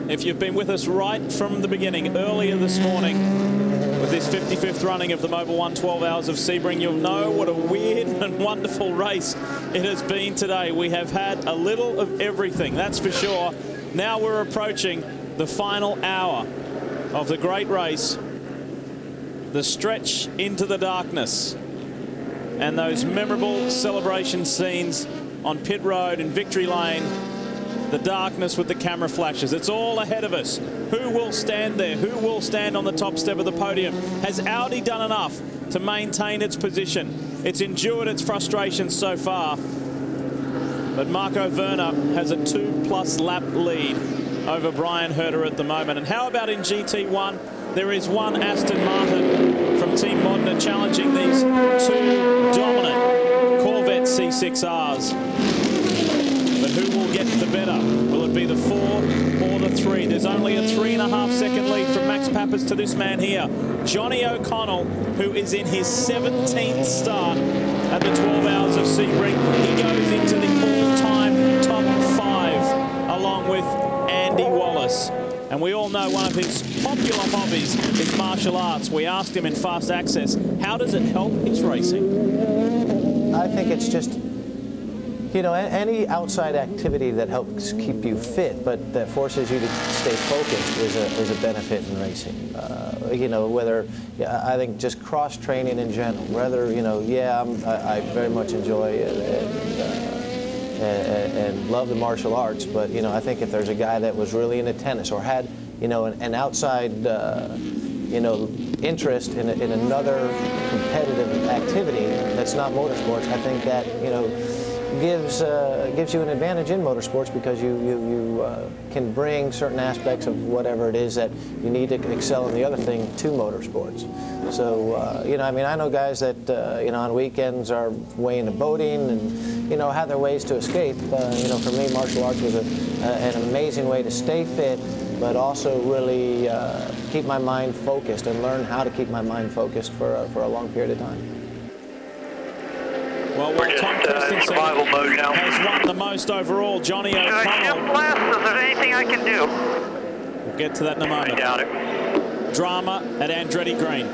If you've been with us right from the beginning, earlier this morning, with this 55th running of the Mobil 1 12 Hours of Sebring, you'll know what a weird and wonderful race it has been today. We have had a little of everything, that's for sure. Now we're approaching the final hour of the great race, the stretch into the darkness, and those memorable celebration scenes on pit road in Victory Lane. The darkness with the camera flashes. It's all ahead of us. Who will stand there? Who will stand on the top step of the podium? Has Audi done enough to maintain its position? It's endured its frustrations so far, but Marco Werner has a 2+ lap lead over Brian Herter at the moment. And how about in GT1? There is one Aston Martin from Team Modena challenging these two dominant Corvette C6Rs. But who will get the better? Will it be the 4 or the 3? There's only a 3.5 second lead from Max Pappas to this man here, Johnny O'Connell, who is in his 17th start at the 12 Hours of Sebring. He goes into the all-time top 5 along with Andy Wallace. And we all know one of his popular hobbies is martial arts. We asked him in Fast Access, how does it help his racing? I think it's just, you know, any outside activity that helps keep you fit, but that forces you to stay focused is a benefit in racing. You know, whether, I think just cross-training in general, whether, you know, yeah, I very much enjoy and love the martial arts, but, you know, I think if there's a guy that was really into tennis or had, you know, an outside, you know, interest in another competitive activity that's not motorsports, I think that, you know, gives you an advantage in motorsports, because you can bring certain aspects of whatever it is that you need to excel in the other thing to motorsports. So, you know, I mean, I know guys that, you know, on weekends are way into boating and, you know, have their ways to escape. You know, for me, martial arts was an amazing way to stay fit, but also really keep my mind focused and learn how to keep my mind focused for a long period of time. Well, Tom Christensen has won the most overall. Johnny O'Connell. Is there anything I can do? We'll get to that in a moment. I doubt it. Drama at Andretti Green.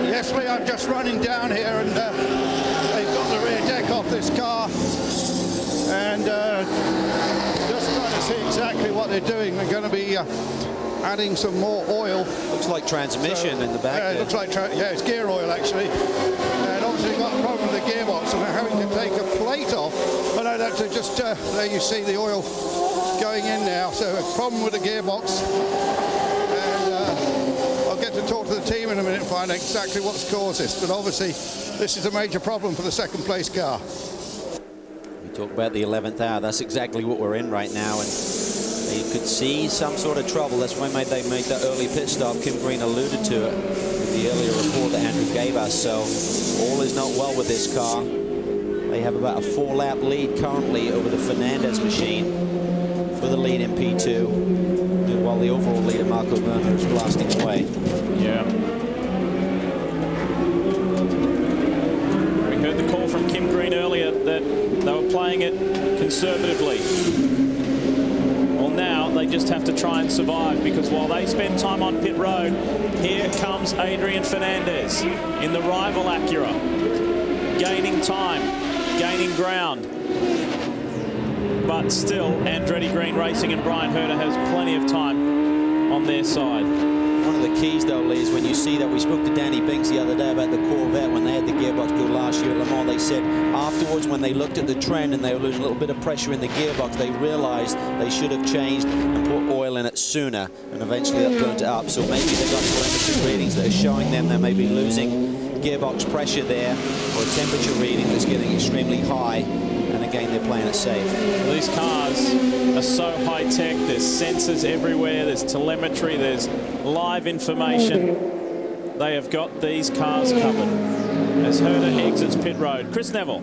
Yes, Lee, I'm just running down here, and they've got the rear deck off this car, and just trying to see exactly what they're doing. They're going to be adding some more oil. Looks like transmission in the back. Yeah, it looks like, yeah, it's gear oil actually. And obviously got a problem with the gearbox, and they're having to take a plate off. But no, that's just, there you see the oil going in now. So a problem with the gearbox. And I'll get to talk to the team in a minute and find out exactly what's caused this. But obviously, this is a major problem for the second place car. We talk about the 11th hour. That's exactly what we're in right now. And you could see some sort of trouble. That's why they made that early pit stop. Kim Green alluded to it in the earlier report that Andrew gave us. So all is not well with this car. They have about a 4-lap lead currently over the Fernandez machine for the lead in P2, while the overall leader, Marco Werner, is blasting away. Yeah. We heard the call from Kim Green earlier that they were playing it conservatively. Now they just have to try and survive, because while they spend time on pit road, here comes Adrian Fernandez in the rival Acura, gaining time, gaining ground. But still, Andretti Green Racing and Brian Herter has plenty of time on their side. One of the keys, though, Lee, is when you see that. We spoke to Danny Binks the other day about the Corvette when they had the gearbox good last year at Le Mans. They said afterwards, when they looked at the trend and they were losing a little bit of pressure in the gearbox, they realized they should have changed and put oil in it sooner, and eventually that burnt it up. So maybe they got telemetry readings that are showing them they may be losing gearbox pressure there, or a temperature reading that's getting extremely high. And again, they're playing it safe. These cars are so high-tech. There's sensors everywhere. There's telemetry. There's live information. They have got these cars covered as Herter exits pit road. Chris Neville.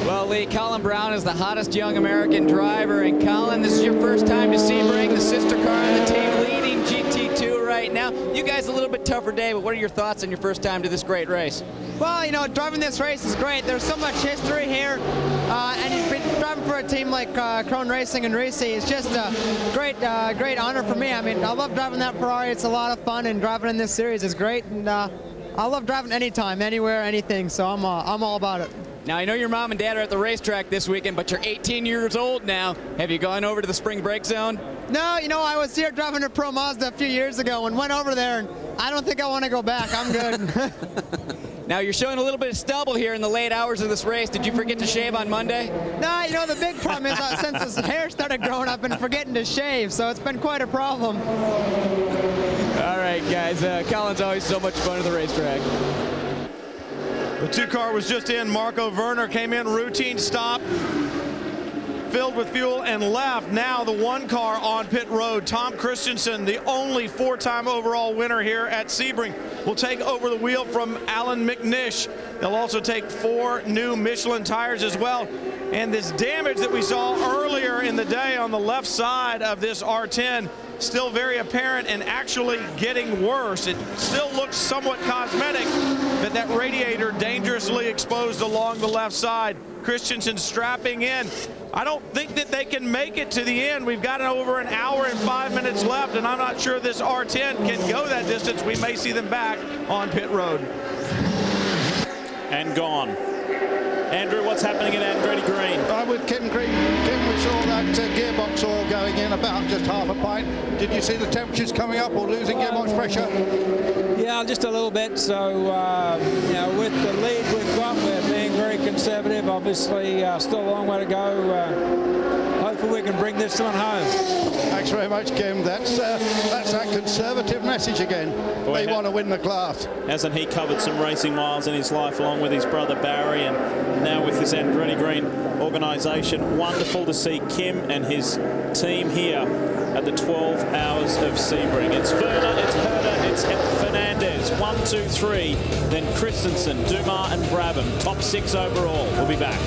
Well, Lee, Colin Brown is the hottest young American driver. And Colin, this is your first time to Sebring, the sister car on the team, leading GT2 right right now. You guys a little bit tougher day, but what are your thoughts on your first time to this great race? Well, you know, driving this race is great. There's so much history here, and you've been driving for a team like Krone Racing and Risi. It's just a great honor for me. I mean, I love driving that Ferrari. It's a lot of fun, and driving in this series is great. And I love driving anytime, anywhere, anything. So I'm all about it. Now, I know your mom and dad are at the racetrack this weekend, but you're 18 years old now. Have you gone over to the spring break zone? No, you know, I was here driving a Pro Mazda a few years ago and went over there, and I don't think I want to go back. I'm good. Now, you're showing a little bit of stubble here in the late hours of this race. Did you forget to shave on Monday? No, you know, the big problem is since this hair started growing, I've been forgetting to shave, so it's been quite a problem. All right, guys. Colin's always so much fun at the racetrack. The 2 car was just in. Marco Werner came in, routine stop, filled with fuel and left. Now the 1 car on pit road. Tom Christensen, the only 4-time overall winner here at Sebring, will take over the wheel from Alan McNish. They'll also take 4 new Michelin tires as well. And this damage that we saw earlier in the day on the left side of this R10 still very apparent and actually getting worse. It still looks somewhat cosmetic, but that radiator dangerously exposed along the left side. Christensen strapping in. I don't think that they can make it to the end. We've got over an hour and 5 minutes left, and I'm not sure this R10 can go that distance. We may see them back on pit road. And gone. Andrew, what's happening at Andretti Green? With Kim Green, we saw that gearbox oil going in about just half a pint. Did you see the temperatures coming up or losing gearbox pressure? Yeah, just a little bit. So, you know, with the lead we've got, we're being very conservative. Obviously, still a long way to go. Hopefully we can bring this one home. Thanks very much, Kim. That's that conservative message again. They want to win the class. Hasn't he covered some racing miles in his life along with his brother Barry, and now with this Andretti Green organisation. Wonderful to see Kim and his team here at the 12 Hours of Sebring. It's Werner, it's Herder, it's Fernandez. 1, 2, 3. Then Christensen, Dumas and Brabham. Top 6 overall. We'll be back.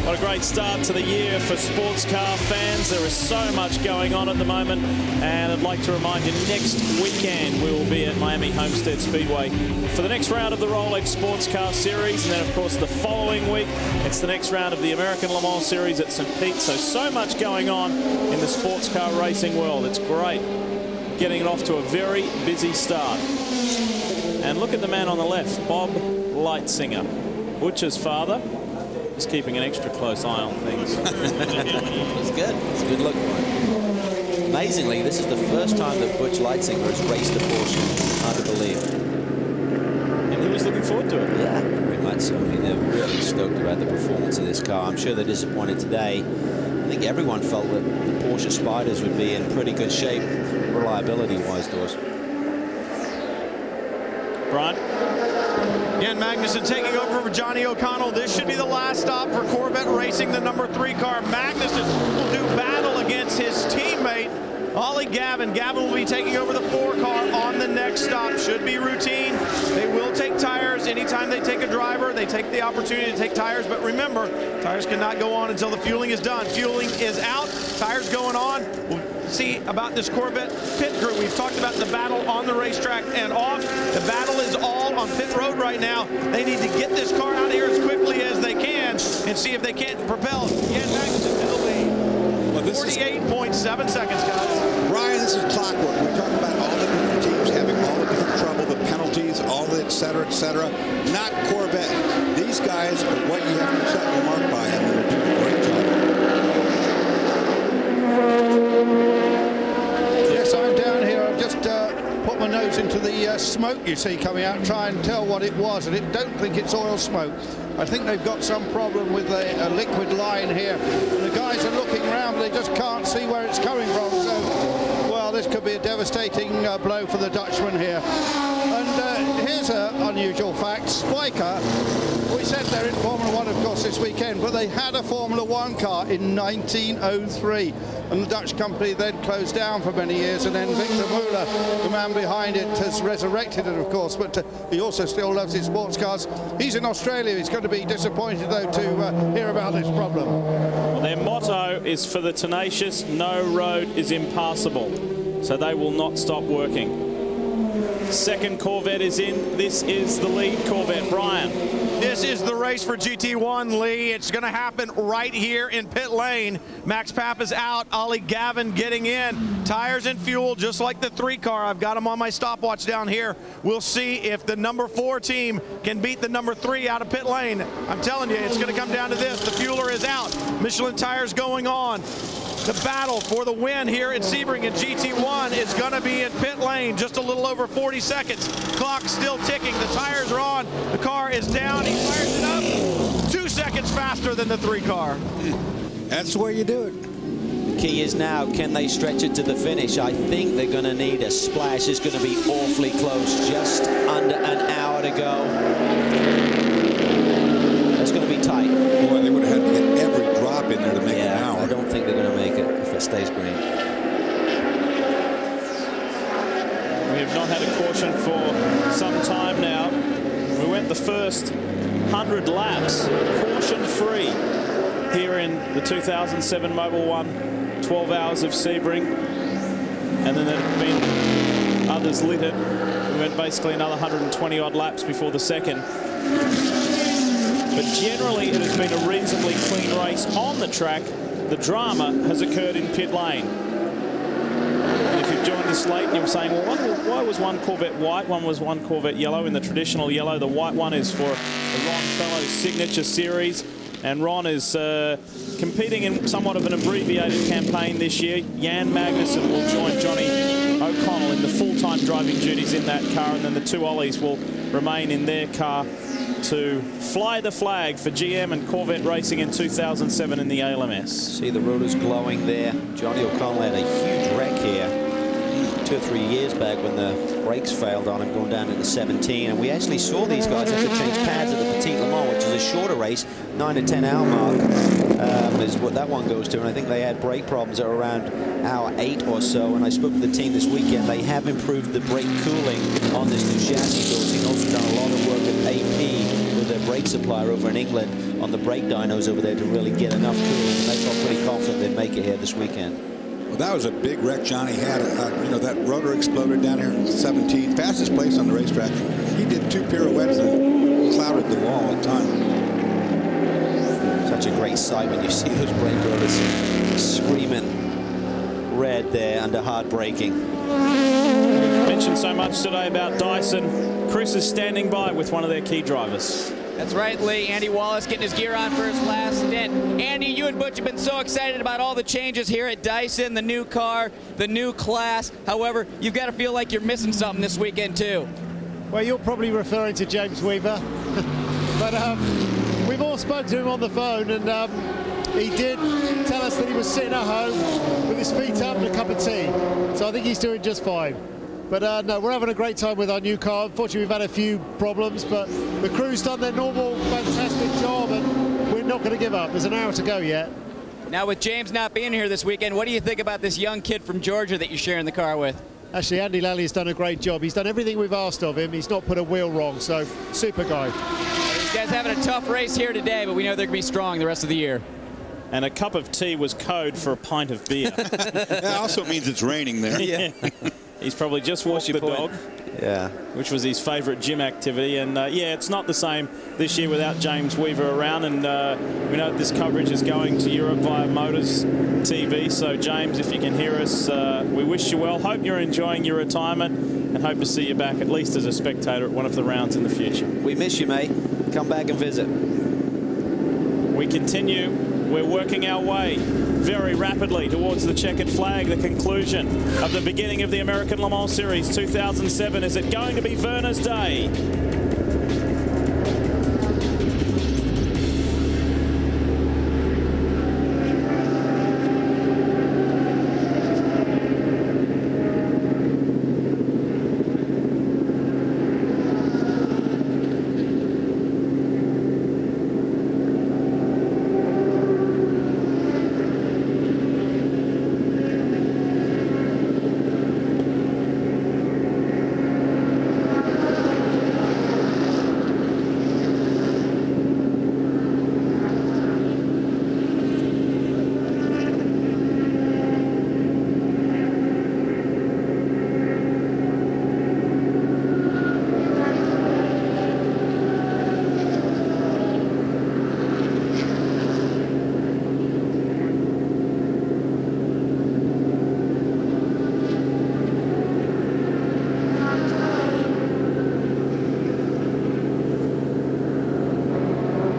What a great start to the year for sports car fans. There is so much going on at the moment, and I'd like to remind you, next weekend we will be at Miami Homestead Speedway for the next round of the Rolex Sports Car Series, and then of course the following week it's the next round of the American Le Mans Series at St. Pete. So much going on in the sports car racing world. It's great, getting it off to a very busy start. And look at the man on the left, Bob Leitzinger, Butcher's father. Just keeping an extra close eye on things. It's good. It's a good look. Amazingly, this is the first time that Butch Leitzinger has raced a Porsche. Hard to believe. And he was looking forward to it. Yeah, very much so. I mean, they're really stoked about the performance of this car. I'm sure they're disappointed today. I think everyone felt that the Porsche Spiders would be in pretty good shape, reliability-wise, to us. Brian? Jan Magnussen taking over for Johnny O'Connell. This should be the last stop for Corvette Racing, the number 3 car. Magnussen will do battle against his teammate, Ollie Gavin. Gavin will be taking over the 4 car on the next stop. Should be routine. They will take tires. Anytime they take a driver, they take the opportunity to take tires. But remember, tires cannot go on until the fueling is done. Fueling is out. Tires going on. We'll see about this Corvette pit crew. We've talked about the battle on the racetrack and off. The battle is all on pit road right now. They need to get this car out of here as quickly as they can and see if they can't propel Jan Magnussen in the lead. Well, 48.7 seconds, guys. Ryan, this is clockwork. We talk about all the different teams having all the different trouble, the penalties, all the et cetera, et cetera. Not Corvette. These guys are what you have to set your mark by, and they're doing a great job. Yes, I'm down here. I've just put my nose into the smoke you see coming out, try and tell what it was, and I don't think it's oil smoke. I think they've got some problem with a liquid line here. And the guys are looking around, they just can't see where it's coming from. So, well, this could be a devastating blow for the Dutchman here. And here's an unusual fact. Spiker, we said they're in Formula 1, of course, this weekend, but they had a Formula 1 car in 1903. And the Dutch company then closed down for many years, and then Victor Muller, the man behind it, has resurrected it, of course, but he also still loves his sports cars. He's in Australia. He's going to be disappointed, though, to hear about this problem. Well, their motto is for the tenacious, no road is impassable. So they will not stop working. Second Corvette is in. This is the lead Corvette. Brian. This is the race for GT1, Lee. It's going to happen right here in pit lane. Max Pappas out. Ollie Gavin getting in. Tires and fuel, just like the 3 car. I've got them on my stopwatch down here. We'll see if the number 4 team can beat the number 3 out of pit lane. I'm telling you, it's going to come down to this. The fueler is out. Michelin tires going on. The battle for the win here at Sebring in GT1 is going to be in pit lane. Just a little over 40 seconds. Clock still ticking. The tires are on. The car is down. He fires it up 2 seconds faster than the 3 car. That's the way you do it. The key is now, can they stretch it to the finish? I think they're going to need a splash. It's going to be awfully close. Just under an hour to go. That's going to be tight. Boy, they would have had to get every drop in there to make an hour. I don't think they're going to make it if it stays green. We have not had a caution for some time now. We went the first 100 laps caution-free here in the 2007 Mobil 1 12 Hours of Sebring. And then there have been others lit it. We went basically another 120-odd laps before the second. But generally, it has been a reasonably clean race on the track. The drama has occurred in pit lane. And if you've joined us late and you're saying, well, why was one Corvette white, one Corvette yellow? In the traditional yellow, the white one is for the Ron Fellows Signature Series. And Ron is competing in somewhat of an abbreviated campaign this year. Jan Magnussen will join Johnny O'Connell in the full-time driving duties in that car, and then the 2 Ollies will remain in their car to fly the flag for GM and Corvette Racing in 2007 in the ALMS. See the rotors glowing there. Johnny O'Connell had a huge wreck here 2 or 3 years back when the brakes failed on him going down into 17, and we actually saw these guys have to change pads at the Petit Le Mans, which is a shorter race. 9 to 10 hour mark is what that one goes to, and I think they had brake problems at around hour 8 or so. And I spoke to the team this weekend. They have improved the brake cooling on this new chassis. So we've also done a lot of work at AP with their brake supplier over in England on the brake dynos over there to really get enough cooling. And they felt pretty confident they'd make it here this weekend. Well, that was a big wreck Johnny had. You know, that rotor exploded down here in 17th, fastest place on the racetrack. He did 2 pirouettes and clouded the wall at time. Such a great sight when you see those brake rotors screaming red there under hard braking. We've mentioned so much today about Dyson. Chris is standing by with one of their key drivers. That's right, Lee. Andy Wallace getting his gear on for his last stint. Andy, you and Butch have been so excited about all the changes here at Dyson, the new car, the new class. However, you've got to feel like you're missing something this weekend, too. Well, you're probably referring to James Weaver. But we've all spoken to him on the phone, and he did tell us that he was sitting at home with his feet up and a cup of tea. So I think he's doing just fine. But no, we're having a great time with our new car. Unfortunately, we've had a few problems, but the crew's done their normal, fantastic job, and we're not going to give up. There's an hour to go yet. Now, with James not being here this weekend, what do you think about this young kid from Georgia that you're sharing the car with? Actually, Andy Lally has done a great job. He's done everything we've asked of him. He's not put a wheel wrong, so super guy. These guys having a tough race here today, but we know they're going to be strong the rest of the year. And a cup of tea was code for a pint of beer. That also means it's raining there. Yeah. He's probably just walked the dog, which was his favourite gym activity. And yeah, it's not the same this year without James Weaver around. And we know this coverage is going to Europe via Motors TV. So James, if you can hear us, we wish you well. Hope you're enjoying your retirement and hope to see you back at least as a spectator at one of the rounds in the future. We miss you, mate. Come back and visit. We continue. We're working our way very rapidly towards the checkered flag, the conclusion of the beginning of the American Le Mans Series 2007. Is it going to be Werner's day?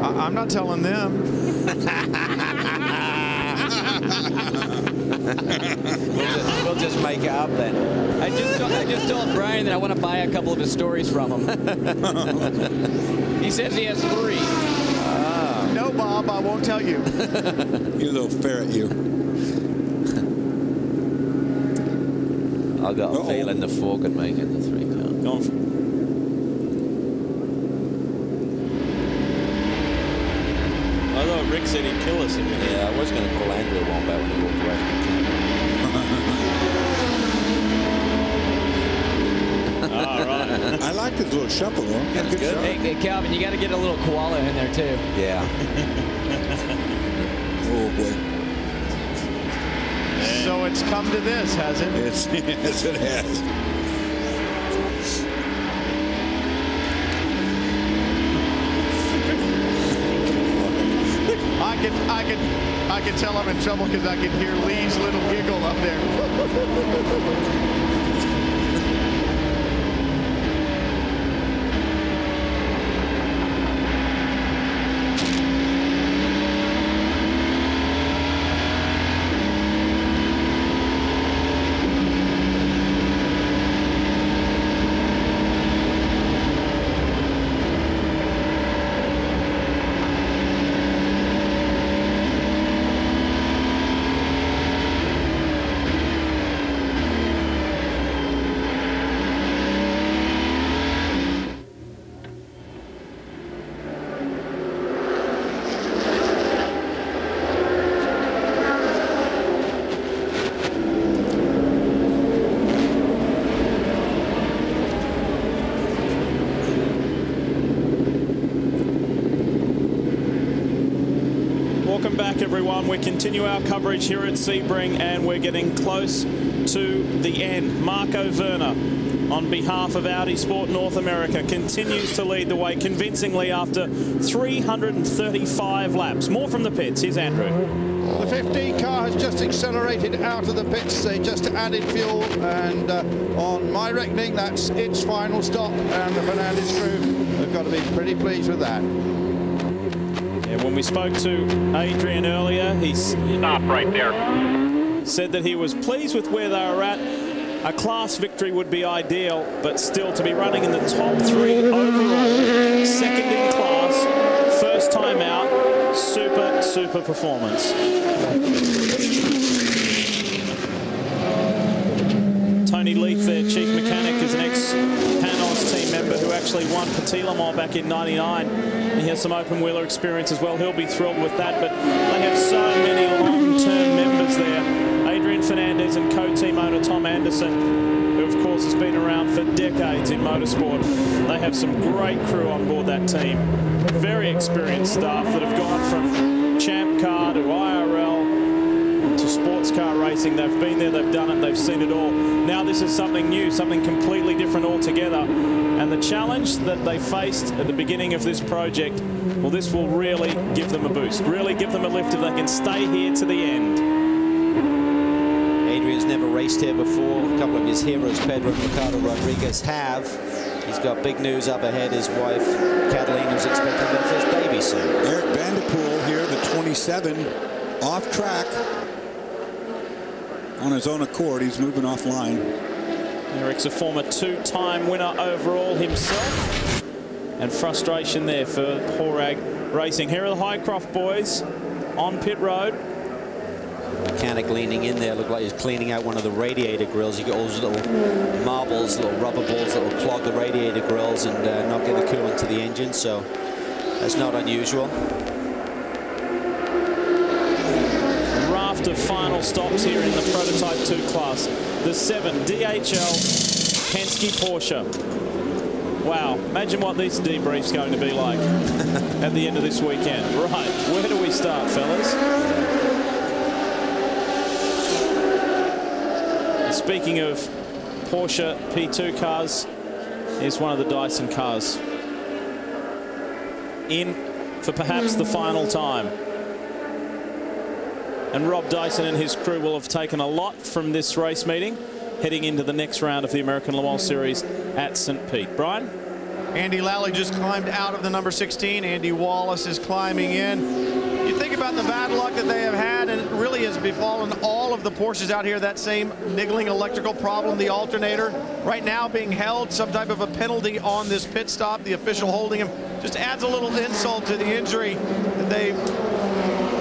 I'm not telling them. We'll just make it up then. I just told Brian that I want to buy a couple of his stories from him. He says he has 3. No, Bob, I won't tell you. You little ferret, you. I got a feeling the 4 could make it the 3 car. Go on. I thought Rick said he'd kill us. Yeah, I was going to call Andrew one back when he walked away from the team. All right. I like this little shuffle, though. That's good. Hey, Calvin, you got to get a little koala in there, too. Yeah. Oh, boy. So it's come to this, has it? Yes, yes, it has. I can tell I'm in trouble because I can hear Lee's little giggle up there. Welcome back, everyone. We continue our coverage here at Sebring, and we're getting close to the end. Marco Werner, on behalf of Audi Sport North America, continues to lead the way convincingly after 335 laps. More from the pits. Here's Andrew. The 15 car has just accelerated out of the pits. They just added fuel, and on my reckoning, that's its final stop, and the Fernandez crew have got to be pretty pleased with that. Yeah, when we spoke to Adrian earlier, he Stop right there. said that he was pleased with where they were at. A class victory would be ideal, but still to be running in the top 3 overall, second in class, first time out, super performance. Tony Leith, their chief mechanic, is an ex-Panos team member who actually won Petit Le Mans back in '99. He has some open wheeler experience as well. He'll be thrilled with that, but they have so many long-term members there. Adrian Fernandez and co-team owner Tom Anderson, who of course has been around for decades in motorsport. They have some great crew on board that team. Very experienced staff that have gone from Champ Car to IRL to sports car racing. They've been there, they've done it, they've seen it all. Now this is something new, something completely different altogether. And the challenge that they faced at the beginning of this project, well, this will really give them a boost, really give them a lift if they can stay here to the end. Adrian's never raced here before. A couple of his heroes, Pedro and Ricardo Rodriguez, have. He's got big news up ahead. His wife, Catalina's expecting their first baby soon. Eric Vanderpool here, the 27, off track. On his own accord, he's moving offline. Eric's a former 2-time winner overall himself. And frustration there for Horag Racing. Here are the Highcroft boys on pit road. Mechanic leaning in there, looked like he's cleaning out one of the radiator grills. You got all those little marbles, little rubber balls that will clog the radiator grills and not get the coolant to the engine, so that's not unusual. A raft of final stops here in the Prototype 2 class. The 7 DHL Penske Porsche. Wow, imagine what this debrief's going to be like at the end of this weekend. Right, where do we start, fellas? Speaking of Porsche P2 cars, here's one of the Dyson cars. In for perhaps the final time. And Rob Dyson and his crew will have taken a lot from this race meeting, heading into the next round of the American Le Mans Series at St. Pete. Brian? Andy Lally just climbed out of the number 16. Andy Wallace is climbing in. You think about the bad luck that they have had, and it really has befallen all of the Porsches out here, that same niggling electrical problem, the alternator right now being held, some type of a penalty on this pit stop, the official holding him, just adds a little insult to the injury that they've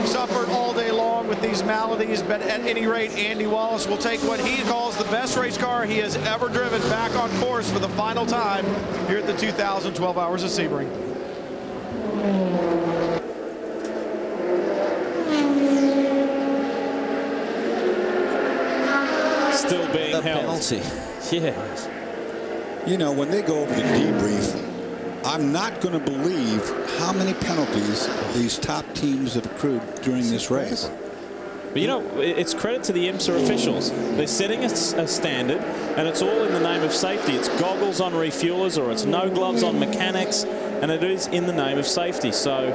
suffered all day long with these maladies. But at any rate, Andy Wallace will take what he calls the best race car he has ever driven back on course for the final time here at the 2012 Hours of Sebring. Still being held. Penalty. Yeah. You know, when they go over the debrief, I'm not going to believe how many penalties these top teams have accrued during this race. But you know, it's credit to the IMSA officials. They're setting a standard, and it's all in the name of safety. It's goggles on refuelers, or it's no gloves on mechanics, and it is in the name of safety. So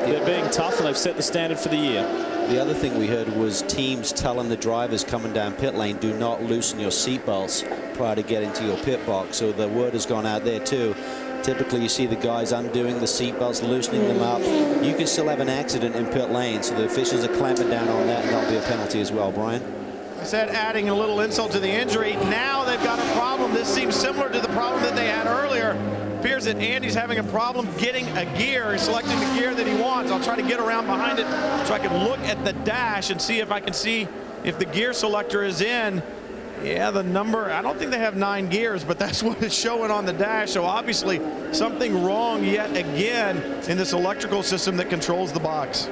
they're being tough, and they've set the standard for the year. The other thing we heard was teams telling the drivers coming down pit lane, do not loosen your seatbelts prior to getting to your pit box. So the word has gone out there too. Typically you see the guys undoing the seatbelts, loosening them up. You can still have an accident in pit lane, so the officials are clamping down on that, and that'll be a penalty as well. Brian? I said adding a little insult to the injury. Now they've got a problem. This seems similar to the problem that they had earlier. Appears that Andy's having a problem getting a gear, selecting the gear that he wants. I'll try to get around behind it so I can look at the dash and see if I can see if the gear selector is in. Yeah, the number, I don't think they have 9 gears, but that's what is showing on the dash. So obviously something wrong yet again in this electrical system that controls the box.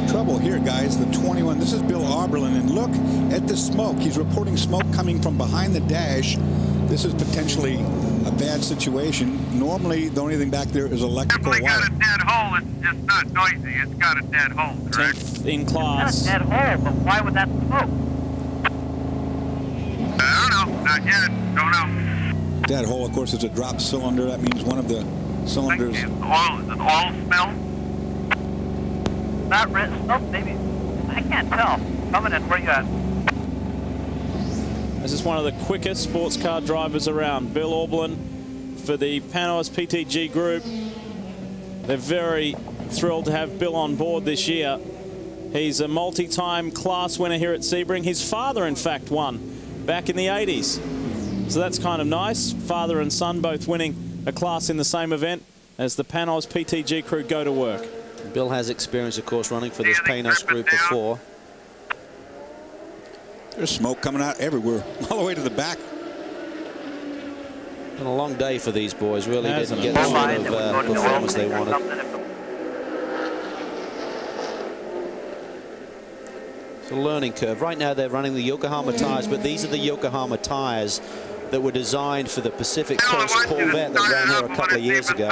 Trouble here, guys, the 21. This is Bill Oberlin, and look at the smoke. He's reporting smoke coming from behind the dash. This is potentially a bad situation. Normally, the only thing back there is electrical wire. Got a dead hole. It's just not noisy. It's got a dead hole, correct? 10th in class. It's got a dead hole, but why would that smoke? I don't know. Not yet. Don't know. Dead hole, of course, is a drop cylinder. That means one of the cylinders. Is an oil spill? Not red smoke, maybe. I can't tell. Coming in, where you at? This is one of the quickest sports car drivers around, Bill Aublin for the Panos PTG Group. They're very thrilled to have Bill on board this year. He's a multi-time class winner here at Sebring. His father, in fact, won back in the 80s. So that's kind of nice. Father and son both winning a class in the same event as the Panos PTG crew go to work. Bill has experience, of course, running for this Panos group before. There's smoke coming out everywhere, all the way to the back. Been a long day for these boys. Really didn't get the sort of performance they wanted. It's a learning curve. Right now they're running the Yokohama tires, but these are the Yokohama tires that were designed for the Pacific Coast Corvette that ran here a couple of years ago.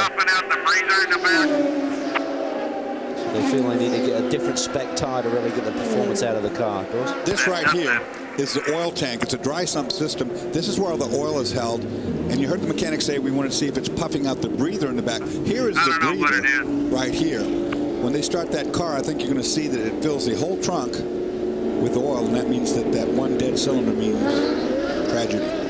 So they feel they need to get a different spec tire to really get the performance out of the car. This right here is the oil tank. It's a dry sump system. This is where all the oil is held. And you heard the mechanic say we want to see if it's puffing out the breather in the back. Here is the breather right here. When they start that car, I think you're going to see that it fills the whole trunk with oil, and that means that that one dead cylinder means tragedy.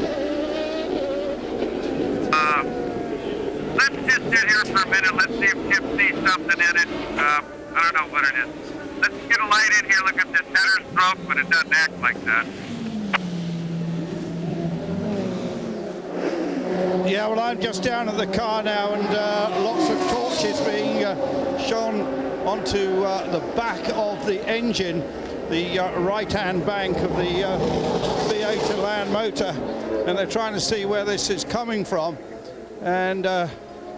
Let's just sit here for a minute. Let's see if Chip sees something in it. I don't know what it is. Let's get a light in here, look at this header stroke, but it doesn't act like that. Yeah, well, I'm just down at the car now, and lots of torches being shone onto the back of the engine, the right-hand bank of the V8 Elan motor, and they're trying to see where this is coming from. And,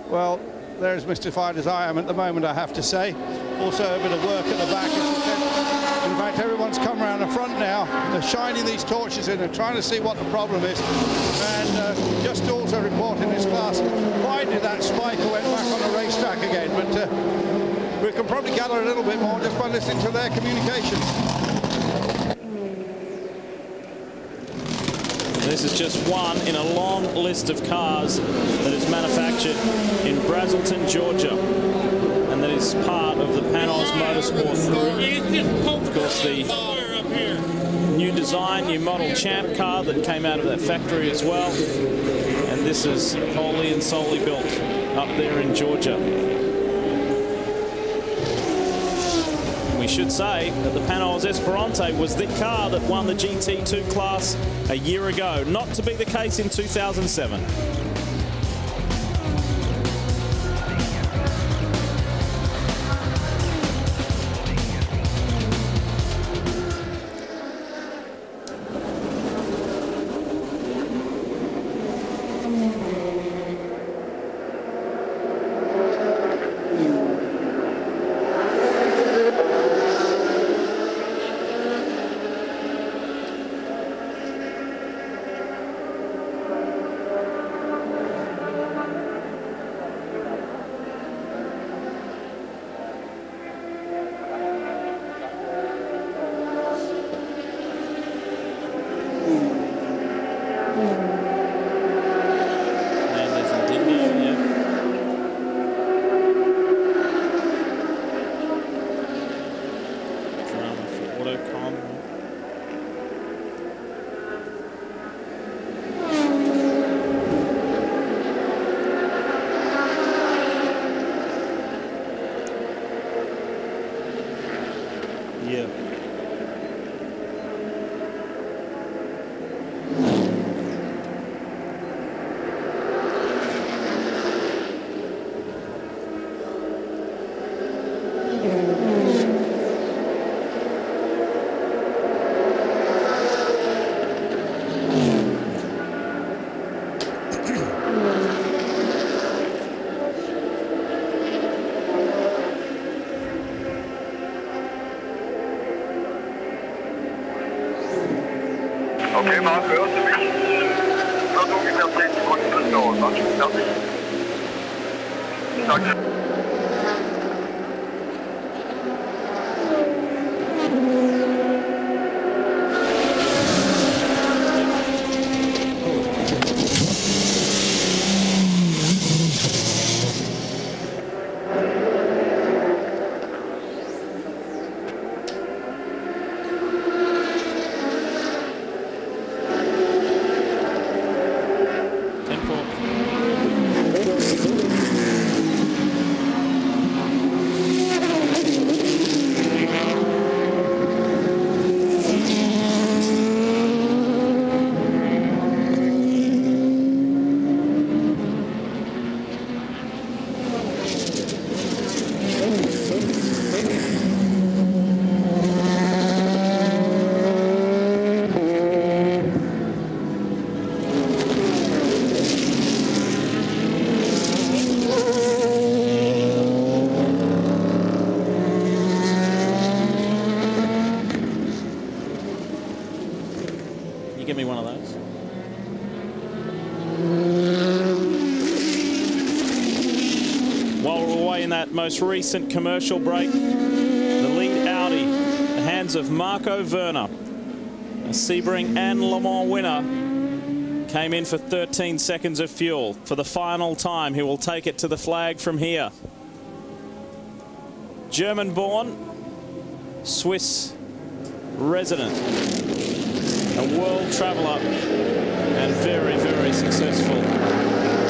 well, they're as mystified as I am at the moment, I have to say. Also a bit of work at the back, as you said. In fact, everyone's come around the front now. They're shining these torches in and trying to see what the problem is. And just also reporting this class, finally that Spiker went back on the racetrack again. But we can probably gather a little bit more just by listening to their communication. This is just one in a long list of cars that is manufactured in Brazelton, Georgia, and that is part of the Panos Motorsport Group. Of course, the new design, new model Champ car that came out of that factory as well, and this is wholly and solely built up there in Georgia. We should say that the Panos Esperante was the car that won the GT2 class a year ago, not to be the case in 2007. Okay, Mark, we're on the You give me one of those. While we're away in that most recent commercial break, the lead Audi, the hands of Marco Werner, a Sebring and Le Mans winner, came in for 13 seconds of fuel. For the final time, he will take it to the flag from here. German-born, Swiss resident, a world traveller and very, very successful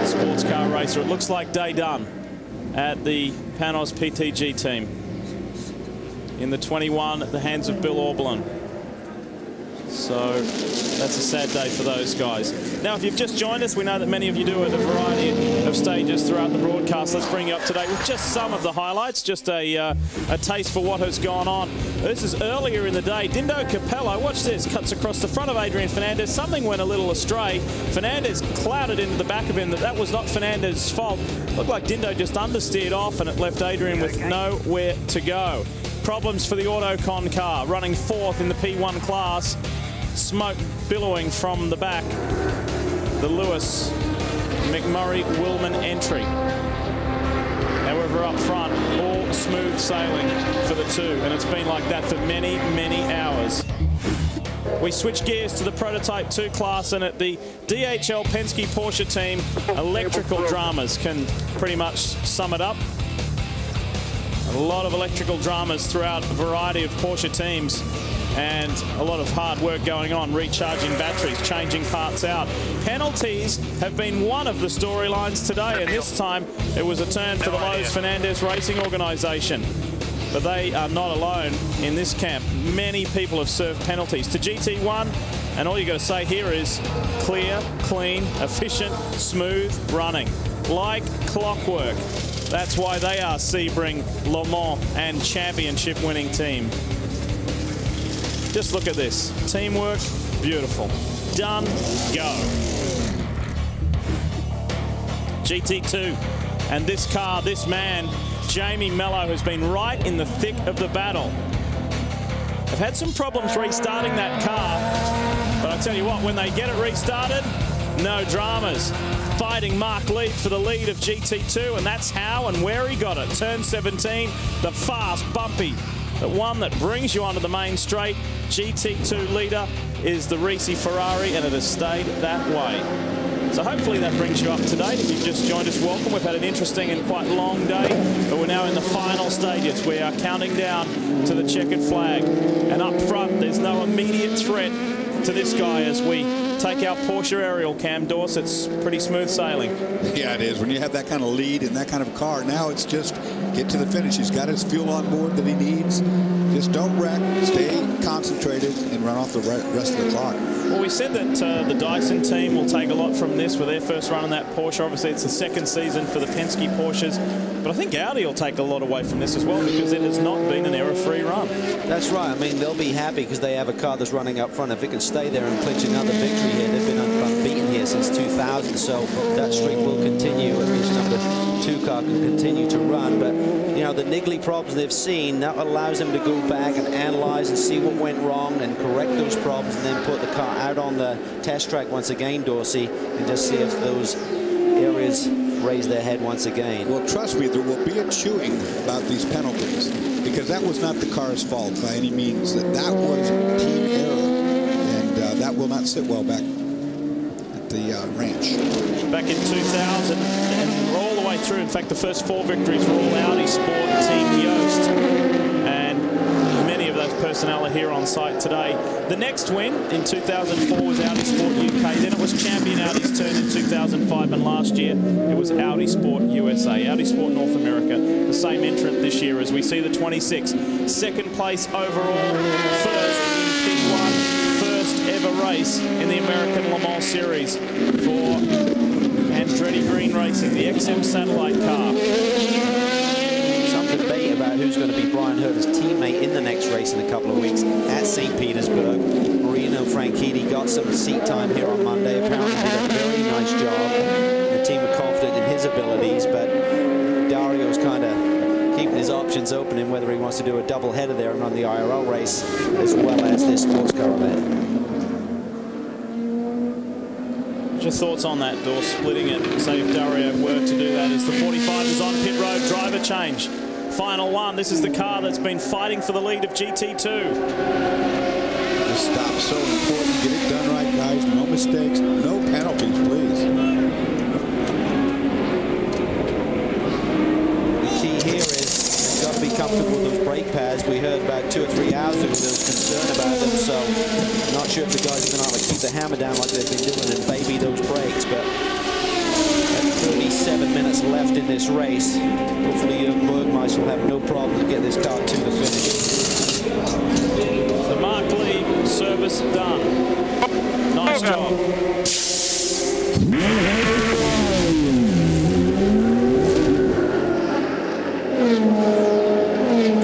sports car racer. It looks like day done at the Panos PTG team. In the 21 at the hands of Bill Auberlin. So that's a sad day for those guys. Now, if you've just joined us, we know that many of you do at a variety of stages throughout the broadcast. Let's bring you up to date with just some of the highlights, just a taste for what has gone on. This is earlier in the day. Dindo Capello, watch this, cuts across the front of Adrian Fernandez. Something went a little astray. Fernandez clouded into the back of him. That was not Fernandez's fault. Looked like Dindo just understeered off, and it left Adrian with nowhere to go. Problems for the Autocon car, running fourth in the P1 class. Smoke billowing from the back. The Lewis McMurray-Willman entry. However, up front, all smooth sailing for the two, and it's been like that for many, many hours. We switch gears to the Prototype 2 class, and at the DHL Penske Porsche team, electrical dramas can pretty much sum it up. A lot of electrical dramas throughout a variety of Porsche teams, and a lot of hard work going on, recharging batteries, changing parts out. Penalties have been one of the storylines today, and this time it was a turn for the Lowe's Fernandez Racing Organisation. But they are not alone in this camp. Many people have served penalties to GT1, and all you got to say here is clear, clean, efficient, smooth running, like clockwork. That's why they are Sebring, Le Mans, and championship winning team. Just look at this. Teamwork, beautiful. Done, go. GT2. And this car, this man, Jamie Mello, has been right in the thick of the battle. They've had some problems restarting that car, but I tell you what, when they get it restarted, no dramas. Fighting Mark Lead for the lead of GT2, and that's how and where he got it. Turn 17, the fast, bumpy, the one that brings you onto the main straight. GT2 leader is the Risi Ferrari, and it has stayed that way. So hopefully that brings you up to date. If you've just joined us, welcome. We've had an interesting and quite long day, but we're now in the final stages. We are counting down to the checkered flag. And up front, there's no immediate threat to this guy as we take our Porsche aerial. Cam Dorset's pretty smooth sailing. Yeah, it is. When you have that kind of lead in that kind of car, now it's just get to the finish. He's got his fuel on board that he needs. Just don't wreck, stay concentrated, and run off the rest of the clock. Well, we said that the Dyson team will take a lot from this with their first run in that Porsche. Obviously, it's the second season for the Penske Porsches. But I think Audi will take a lot away from this as well, because it has not been an error-free run. That's right. I mean, they'll be happy because they have a car that's running up front. If it can stay there and clinch another victory here, they've been unbeaten here since 2000, so that streak will continue. At least number GT2 car can continue to run. But, you know, the niggly problems they've seen, that allows them to go back and analyze and see what went wrong and correct those problems and then put the car out on the test track once again, Dorsey, and just see if those areas raise their head once again. Well, trust me, there will be a chewing about these penalties, because that was not the car's fault by any means. That was team error, and that will not sit well back at the ranch. Back in 2000 and all the way through, in fact, the first 4 victories were all Audi Sport Team Yost, and many of those personnel are here on site today. The next win in 2004 was Audi Sport UK. Then it was Champion Audi's turn in 2005, and last year it was Audi Sport USA, Audi Sport North America. The same entrant this year as we see the 26. Second place overall, first in P1, first ever race in the American Le Mans Series for Andretti Green Racing, the XM satellite car. Some debate about who's going to be Brian Herta's teammate in the next race in a couple of weeks at St. Petersburg. Marino Franchitti got some seat time here on Monday. Apparently did a very nice job. The team were confident in his abilities, but Dario's kind of keeping his options open in whether he wants to do a double header there and run the IRL race as well as this sports car event. Your thoughts on that, Dor, splitting it, say if Dario were to do that, as the 45 is on pit road, driver change. Final one, this is the car that's been fighting for the lead of GT2. This stop's so important. Get it done right, guys. No mistakes, no penalties, please. The key here is got to be comfortable with those brake pads. We heard about 2 or 3 hours ago there was concern about them, so I'm not sure if the guys are going to keep the hammer down like they've been doing and baby those brakes, but at 37 minutes left in this race, hopefully Bergmeister will have no problem to get this car to the finish. The Mark Lee service done. Nice job.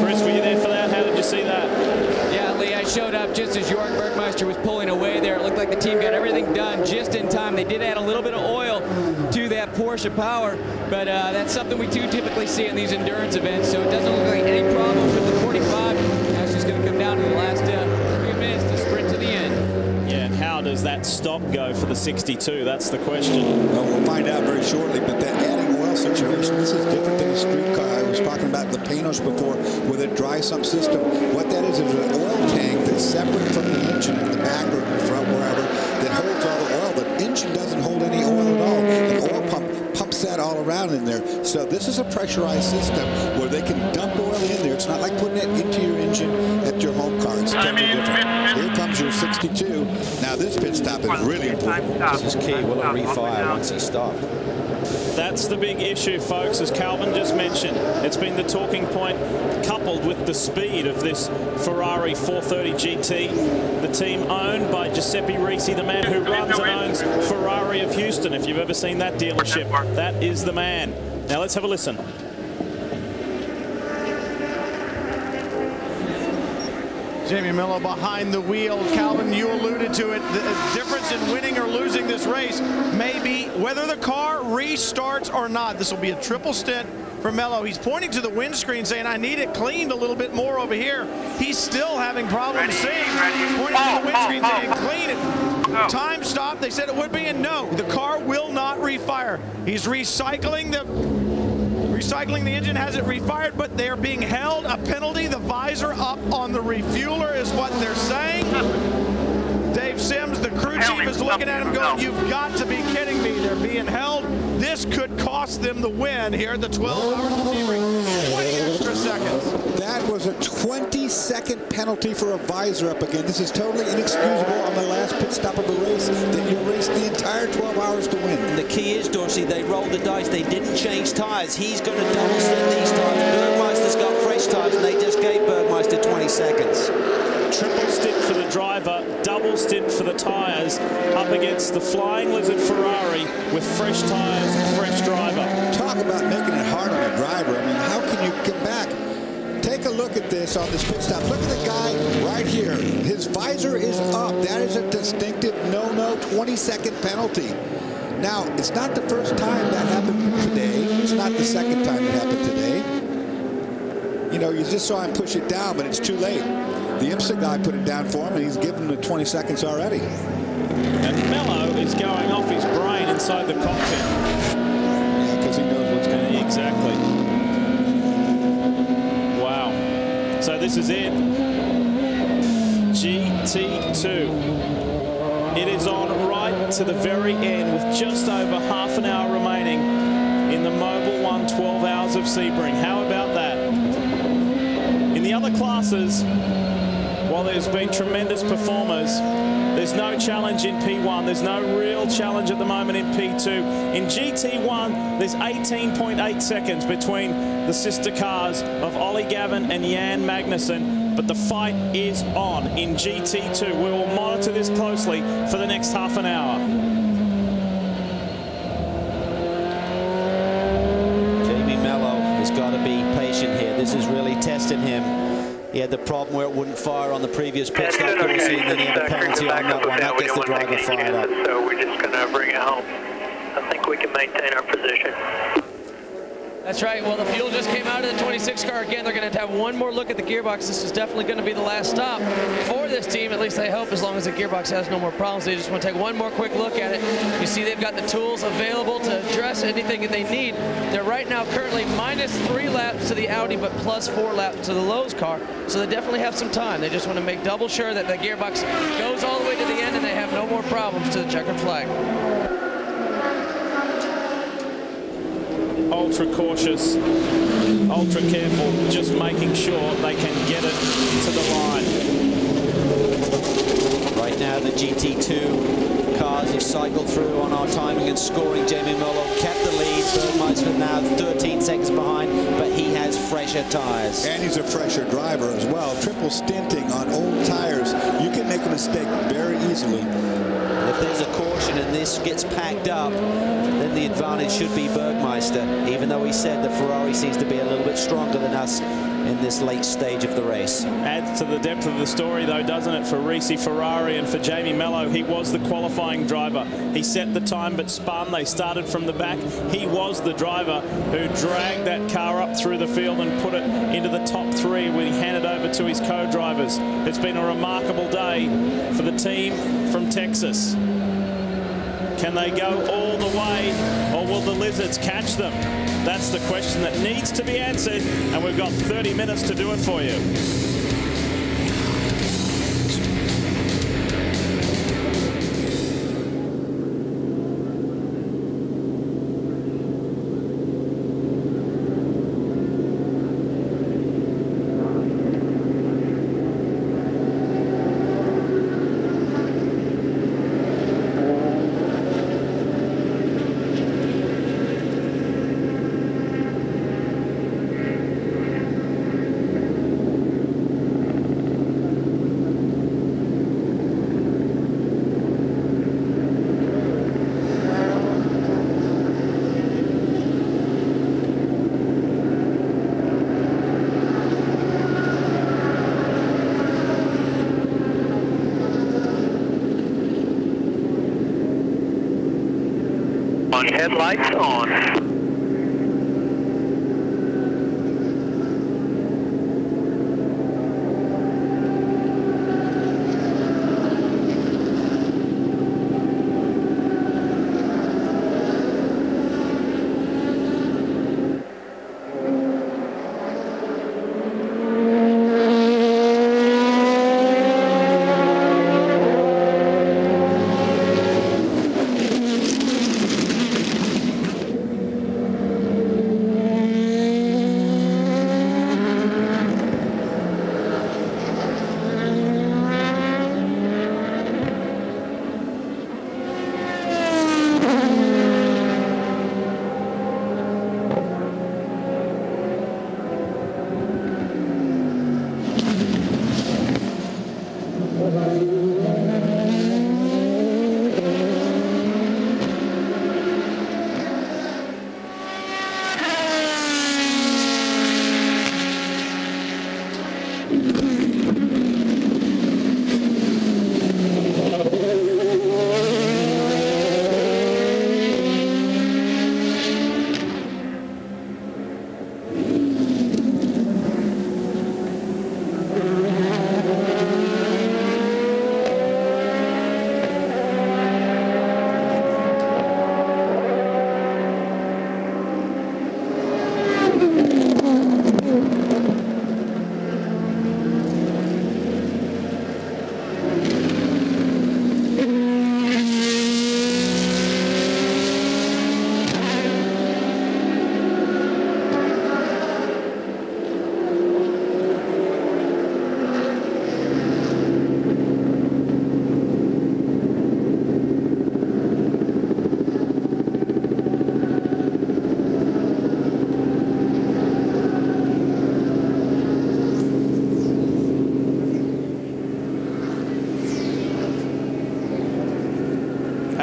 Chris, were you there for that? How did you see that? Yeah, Lee, I showed up just as Jorg Bergmeister was pulling away there. It looked like the team got everything done just in time. They did add a little bit of oil to that Porsche power, but that's something we do typically see in these endurance events, so it doesn't look like any problems with the 45. Now it's just going to come down to the last few minutes to sprint to the end. Yeah, and how does that stop go for the 62? That's the question. Well, we'll find out very shortly, but that adding oil situation, this is different than a street car. I was talking about the Panos before with a dry sump system. What that is an oil tank that's separate from the engine in the back or in the front, wherever, that holds all the oil. The engine doesn't hold any oil at all. An oil pump pumps that all around in there. So this is a pressurized system where they can dump oil in there. It's not like putting it into your engine at your home car. It's totally different. Here comes your 62. Now this pit stop is really important. This is key. Will it refire once he stopped? That's the big issue, folks, as Calvin just mentioned. It's been the talking point, coupled with the speed of this Ferrari 430 GT, the team owned by Giuseppe Risi, the man who runs and owns Ferrari of Houston. If you've ever seen that dealership, that is the man. Now let's have a listen. Jamie Miller behind the wheel. Calvin, you alluded to it. The difference in winning or losing this race may be whether the car restarts or not. This will be a triple stint for Mello. He's pointing to the windscreen saying, I need it cleaned a little bit more over here. He's still having problems seeing. He's pointing to the windscreen saying, clean it. Time stop. They said it would be, and no, the car will not refire. He's recycling the engine, has it refired, but they are being held a penalty. The visor up on the refueler is what they're saying. Dave Sims, the crew chief, is looking at him going, you've got to be kidding me. They're being held. This could cost them the win here at the 12 Hours of Sebring. 20 extra seconds. That was a 20-second penalty for a visor up again. This is totally inexcusable on the last pit stop of a race that you raced the entire 12 hours to win. And the key is, Dorsey, they rolled the dice. They didn't change tires. He's going to double stint these tires. Bergmeister's got fresh tires, and they just gave Bergmeister 20 seconds. Triple stint for the driver, double stint for the tyres, up against the Flying Lizard Ferrari with fresh tyres and fresh driver. Talk about making it hard on a driver. I mean, how can you come back? Take a look at this on this pit stop. Look at the guy right here. His visor is up. That is a distinctive no-no 20-second penalty. Now, it's not the first time that happened today. It's not the second time it happened today. You know, you just saw him push it down, but it's too late. The IMSA guy put it down for him, and he's given him 20 seconds already. And Mello is going off his brain inside the cockpit. Yeah, because he knows what's going on. Exactly. Wow. So this is it. GT2. It is on right to the very end with just over half an hour remaining in the Mobil 1 12 Hours of Sebring. How about that? In the other classes, while there's been tremendous performers, there's no challenge in P1. There's no real challenge at the moment in P2. In GT1, there's 18.8 seconds between the sister cars of Ollie Gavin and Jan Magnussen. But the fight is on in GT2. We will monitor this closely for the next half an hour. Jamie Mello has got to be patient here. This is really testing him. He had the problem where it wouldn't fire on the previous pit stop course, and then he had a penalty on that one. That gets the driver fired up. So we're just going to bring it home. I think we can maintain our position. That's right. Well, the fuel just came out of the 26 car again. They're going to have one more look at the gearbox. This is definitely going to be the last stop for this team. At least I hope, as long as the gearbox has no more problems. They just want to take one more quick look at it. You see they've got the tools available to address anything that they need. They're right now currently -3 laps to the Audi, but +4 laps to the Lowe's car. So they definitely have some time. They just want to make double sure that the gearbox goes all the way to the end and they have no more problems to the checkered flag. Ultra cautious, ultra careful, just making sure they can get it to the line. Right now, the GT2 cars have cycled through on our timing and scoring. Jamie Mello kept the lead. Bergmeister now 13 seconds behind, but he has fresher tires. And he's a fresher driver as well. Triple stinting on old tires. You can make a mistake very easily. If there's a caution and this gets packed up, then the advantage should be Bergmeister, even though he said that Ferrari seems to be a little bit stronger than us in this late stage of the race. Adds to the depth of the story, though, doesn't it, for Risi Ferrari and for Jamie Mello. He was the qualifying driver. He set the time but spun. They started from the back. He was the driver who dragged that car up through the field and put it into the top 3 when he handed over to his co-drivers. It's been a remarkable day for the team from Texas. Can they go all the way, or will the Lizards catch them? That's the question that needs to be answered, and we've got 30 minutes to do it for you. Headlights on.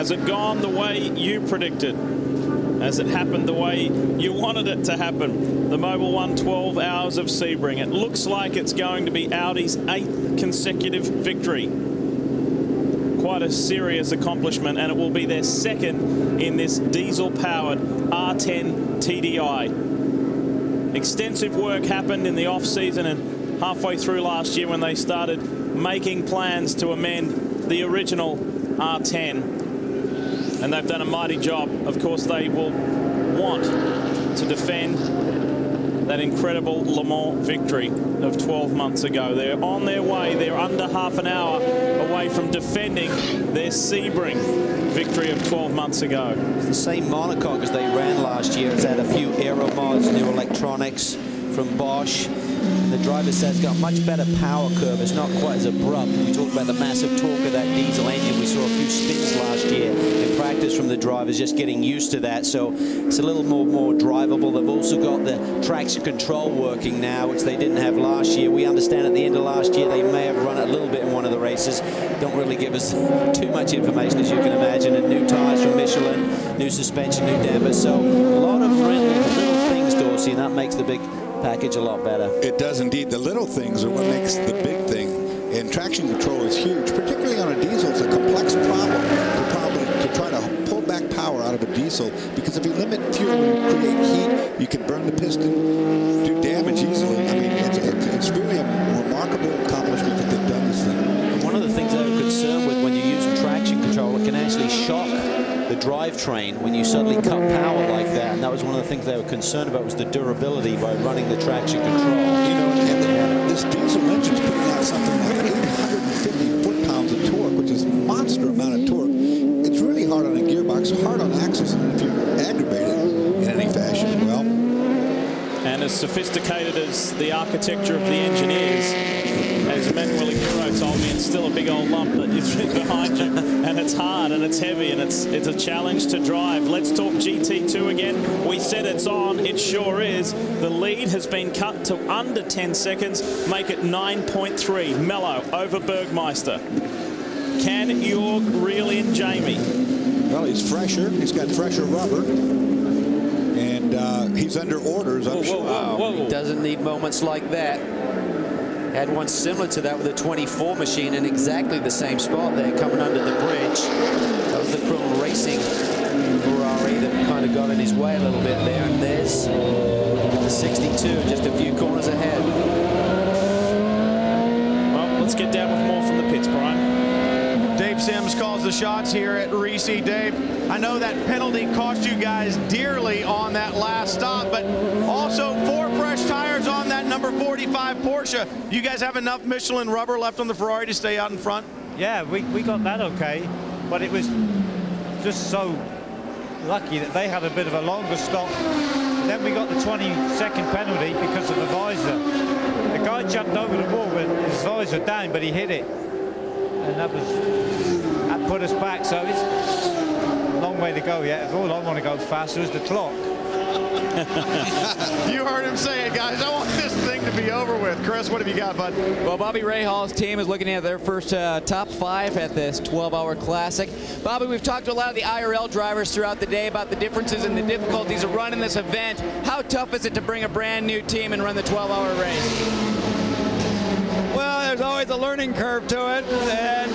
Has it gone the way you predicted? Has it happened the way you wanted it to happen? The Mobil 1 12 Hours of Sebring. It looks like it's going to be Audi's 8th consecutive victory. Quite a serious accomplishment, and it will be their 2nd in this diesel-powered R10 TDI. Extensive work happened in the off-season and halfway through last year when they started making plans to amend the original R10. And they've done a mighty job. Of course, they will want to defend that incredible Le Mans victory of 12 months ago. They're on their way. They're under half an hour away from defending their Sebring victory of 12 months ago. It's the same monocoque as they ran last year. It's had a few aero mods, new electronics from Bosch. The driver says it's got a much better power curve. It's not quite as abrupt. We talked about the massive torque of that diesel engine. We saw a few spins last year in practice from the drivers, just getting used to that. So it's a little more drivable. They've also got the traction control working now, which they didn't have last year. We understand at the end of last year they may have run it a little bit in one of the races. Don't really give us too much information, as you can imagine. And new tires from Michelin, new suspension, new dampers. So a lot of little things, Dorsey, and that makes the big package a lot better. It does indeed. The little things are what makes the big thing. And traction control is huge, particularly on a diesel. It's a complex problem to try to pull back power out of a diesel, because if you limit fuel, you create heat, you can burn the piston, do damage easily. I mean, it's really a remarkable accomplishment that they've done this thing. And one of the things I'm concerned with when you use traction control, it can actually shock the drivetrain when you suddenly cut power like that, and that was one of the things they were concerned about, was the durability by running the traction control. You know, and this diesel engine's putting out something like 850 foot-pounds of torque, which is a monster amount of torque. It's really hard on a gearbox, hard on axles, and if you aggravate it in any fashion, well. And as sophisticated as the architecture of the engineers, as Manuel Iguro told me, it's still a big old lump that is behind you, and it's hard and it's heavy and it's a challenge to drive. Let's talk GT2 again. We said it's on, it sure is. The lead has been cut to under 10 seconds, make it 9.3. Mello over Bergmeister. Can Jorg reel in Jamie? Well, he's fresher. He's got fresher rubber. And he's under orders, I'm sure. He doesn't need moments like that. Had one similar to that with a 24 machine in exactly the same spot there, coming under the bridge. That was the Chrome Racing Ferrari that kind of got in his way a little bit there. And there's the 62, just a few corners ahead. Well, let's get down with more from the pits, Brian. Dave Sims calls the shots here at Reese. Dave, I know that penalty cost you guys dearly on that last stop, but also 4 fresh tires on that number 45 Porsche. You guys have enough Michelin rubber left on the Ferrari to stay out in front? Yeah, we got that okay, but it was just so lucky that they had a bit of a longer stop. Then we got the 20-second penalty because of the visor. The guy jumped over the wall with his visor down, but he hit it. And that put us back, so it's a long way to go yet. All I want to go faster is the clock. You heard him say it, guys. I want this thing to be over with. Chris, what have you got, bud? Well, Bobby Rahal's team is looking at their first top 5 at this 12-hour classic. Bobby, we've talked to a lot of the IRL drivers throughout the day about the differences and the difficulties of running this event. How tough is it to bring a brand new team and run the 12-hour race? Well, there's always a learning curve to it, and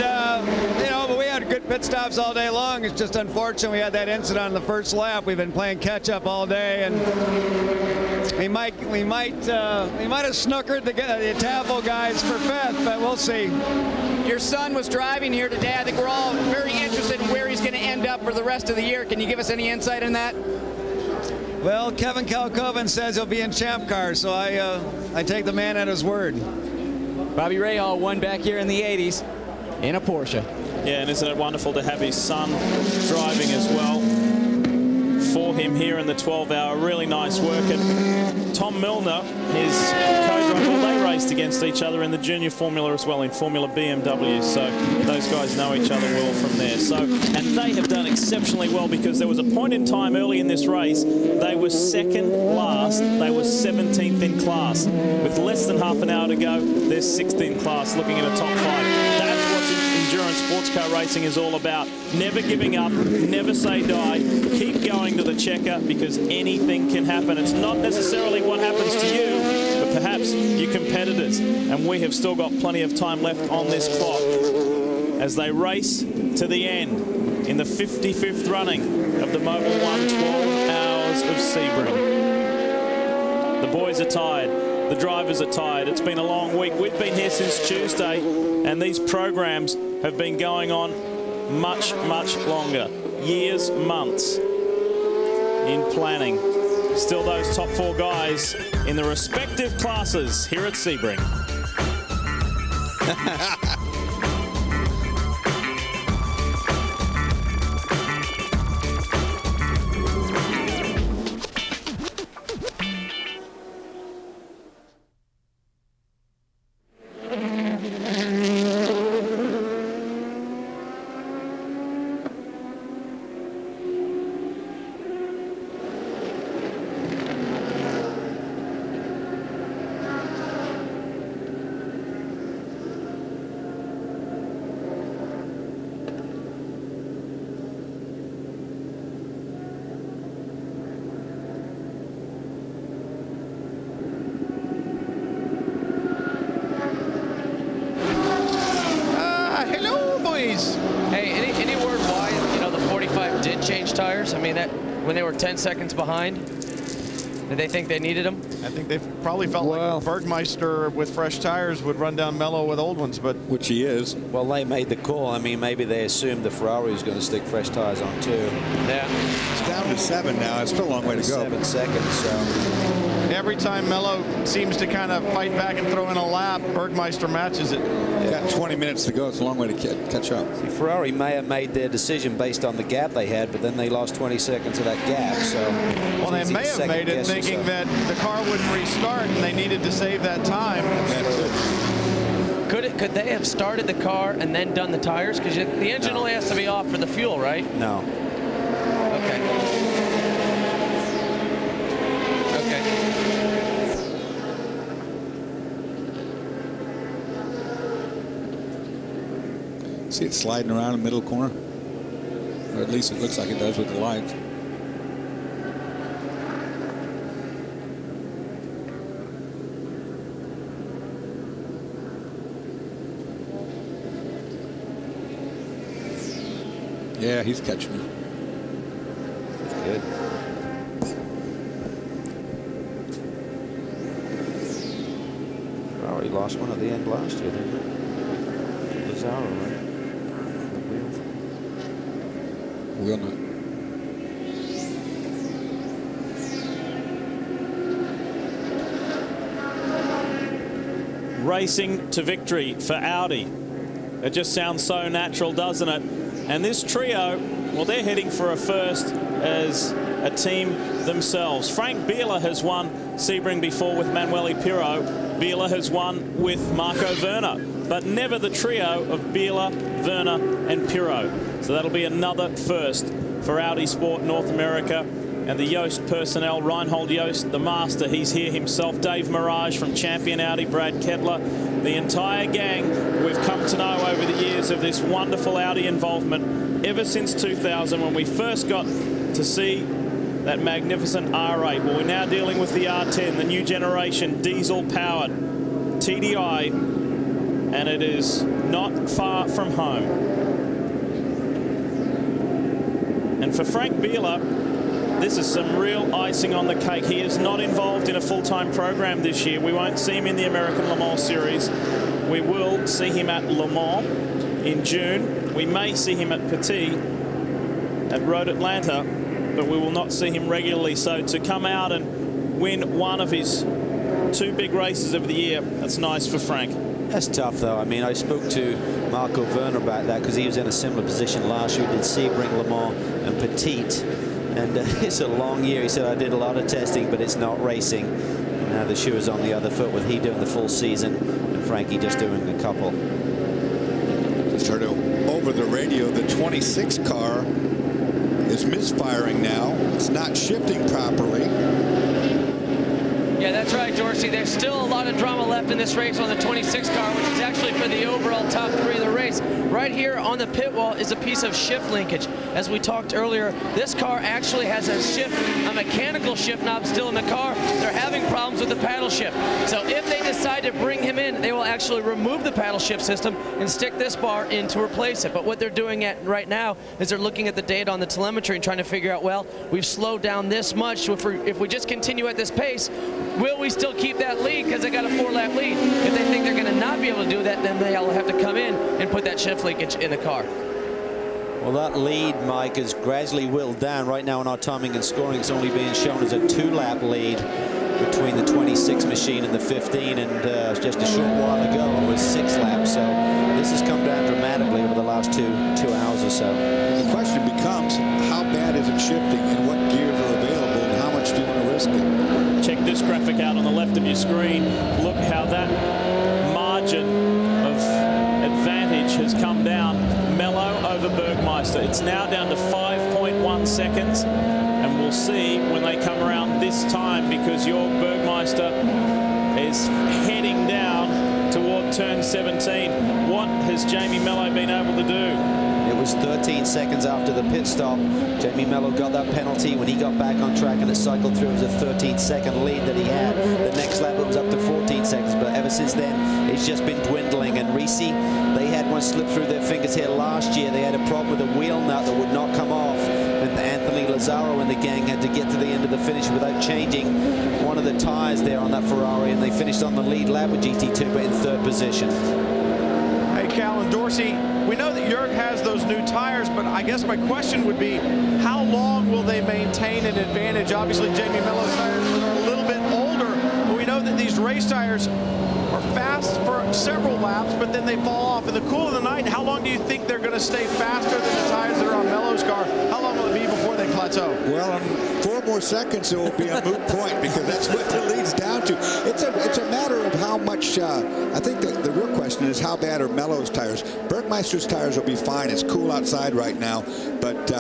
you know, but we had good pit stops all day long. It's just unfortunate we had that incident on the first lap. We've been playing catch up all day, and we might have snookered the Tavo guys for 5th, but we'll see. Your son was driving here today. I think we're all very interested in where he's going to end up for the rest of the year. Can you give us any insight in that? Well, Kevin Kalkoven says he'll be in Champ Car, so I take the man at his word. Bobby Rahal won back here in the 80s in a Porsche. Yeah, and isn't it wonderful to have his son driving as well for him here in the 12-hour. Really nice work. And Tom Milner, his co-driver, well, they raced against each other in the junior formula as well, in Formula BMW. So those guys know each other well from there. So, and they have done exceptionally well, because there was a point in time early in this race, they were second last. They were 17th in class. With less than half an hour to go, they're 6th in class, looking at a top 5. That's what endurance sports car racing is all about. Never giving up, never say die, keep going to the checker, because anything can happen. It's not necessarily what happens to you, but perhaps your competitors. And we have still got plenty of time left on this clock as they race to the end in the 55th running of the Mobil 1 12 Hours of Sebring. The boys are tired. The drivers are tired. It's been a long week. We've been here since Tuesday, and these programs have been going on much, much longer. Years, months in planning. Still those top 4 guys in the respective classes here at Sebring. tires? I mean, that when they were 10 seconds behind, did they think they needed them? I think they probably felt like Bergmeister with fresh tires would run down Mello with old ones, but which he is. Well, they made the call. I mean, maybe they assumed the Ferrari was going to stick fresh tires on too. Yeah. It's down to 7 now. It's still a long way to go. 7 seconds. So. Every time Mello seems to kind of fight back and throw in a lap, Bergmeister matches it. Got 20 minutes to go. It's a long way to catch up. See, Ferrari may have made their decision based on the gap they had, but then they lost 20 seconds of that gap. So, well, they may have made it thinking that the car wouldn't restart and they needed to save that time. Could they have started the car and then done the tires? Because the engine only has to be off for the fuel, right? No. Okay. See it sliding around in the middle corner? Or at least it looks like it does with the lights. Yeah, he's catching it. That's good. Ferrari lost one at the end last year, didn't it? Lazaro, right? Wheel nut. Racing to victory for Audi. It just sounds so natural, doesn't it? And this trio, well, they're heading for a first as a team themselves. Frank Biela has won Sebring before with Manuel Pirro. Biela has won with Marco Werner, but never the trio of Biela, Werner and Pirro. So that'll be another first for Audi Sport North America. And the Yost personnel, Reinhold Yost, the master, he's here himself. Dave Mirage from Champion Audi, Brad Kettler, the entire gang we've come to know over the years of this wonderful Audi involvement ever since 2000 when we first got to see that magnificent R8. Well, we're now dealing with the R10, the new generation diesel-powered TDI, and it is not far from home. And for Frank Biela, this is some real icing on the cake. He is not involved in a full-time program this year. We won't see him in the American Le Mans Series. We will see him at Le Mans in June. We may see him at Petit at Road Atlanta, but we will not see him regularly. So to come out and win one of his 2 big races of the year, that's nice for Frank. That's tough, though. I mean, I spoke to Marco Werner about that because he was in a similar position last year. Did Sebring, Le Mans, and Petit. And it's a long year. He said, I did a lot of testing, but it's not racing. And now the shoe is on the other foot with he doing the full season and Frankie just doing a couple. Just heard over the radio, the 26 car is misfiring now. It's not shifting properly. Yeah, that's right, Dorsey. There's still a lot of drama left in this race on the 26 car, which is actually for the overall top 3 of the race. Right here on the pit wall is a piece of shift linkage. As we talked earlier, this car actually has a mechanical shift knob still in the car. They're having problems with the paddle shift. So if they decide to bring him in, they will actually remove the paddle shift system and stick this bar in to replace it. But what they're doing right now is they're looking at the data on the telemetry and trying to figure out, well, we've slowed down this much. So if we just continue at this pace, will we still keep that lead? Because they got a 4-lap lead. If they think they're going to not be able to do that, then they'll have to come in and put that shift linkage in the car. Well, that lead, Mike, is gradually whittled down. Right now in our timing and scoring, it's only being shown as a 2-lap lead between the 26 machine and the 15, and just a short while ago it was 6 laps. So this has come down dramatically over the last two hours or so. And the question becomes, how bad is it shifting and what gears are available and how much do you want to risk it? Check this graphic out on the left of your screen. Look how that margin of advantage has come down. Mello over Bergmeister. It's now down to 5.1 seconds. And we'll see when they come around this time, because your Bergmeister is heading down toward turn 17. What has Jamie Mello been able to do? It was 13 seconds after the pit stop. Jamie Mello got that penalty. When he got back on track and it cycled through, it was a 13-second lead that he had. The next lap it was up to 14 seconds, but ever since then it's just been dwindling. And Reese, they had one slip through their fingers here last year. They had a problem with a wheel nut that would not come off, and Anthony Lazzaro and the gang had to get to the end of the finish without changing one of the tires there on that Ferrari, and they finished on the lead lap with GT2, but in 3rd position. Hey, Cal and Dorsey, we know that Jurg has those new tires, but I guess my question would be, how long will they maintain an advantage? Obviously, Jamie Mello's tires are a little bit older, but we know that these race tires are fast for several laps, but then they fall off. In the cool of the night, how long do you think they're going to stay faster than the tires that are on Mello's car? How long will it be before they plateau? Well, in 4 more seconds, it will be a moot point, because that's what it leads down to. It's a matter of how much, I think the real question is how bad are Mello's tires. Bergmeister's tires will be fine. It's cool outside right now, but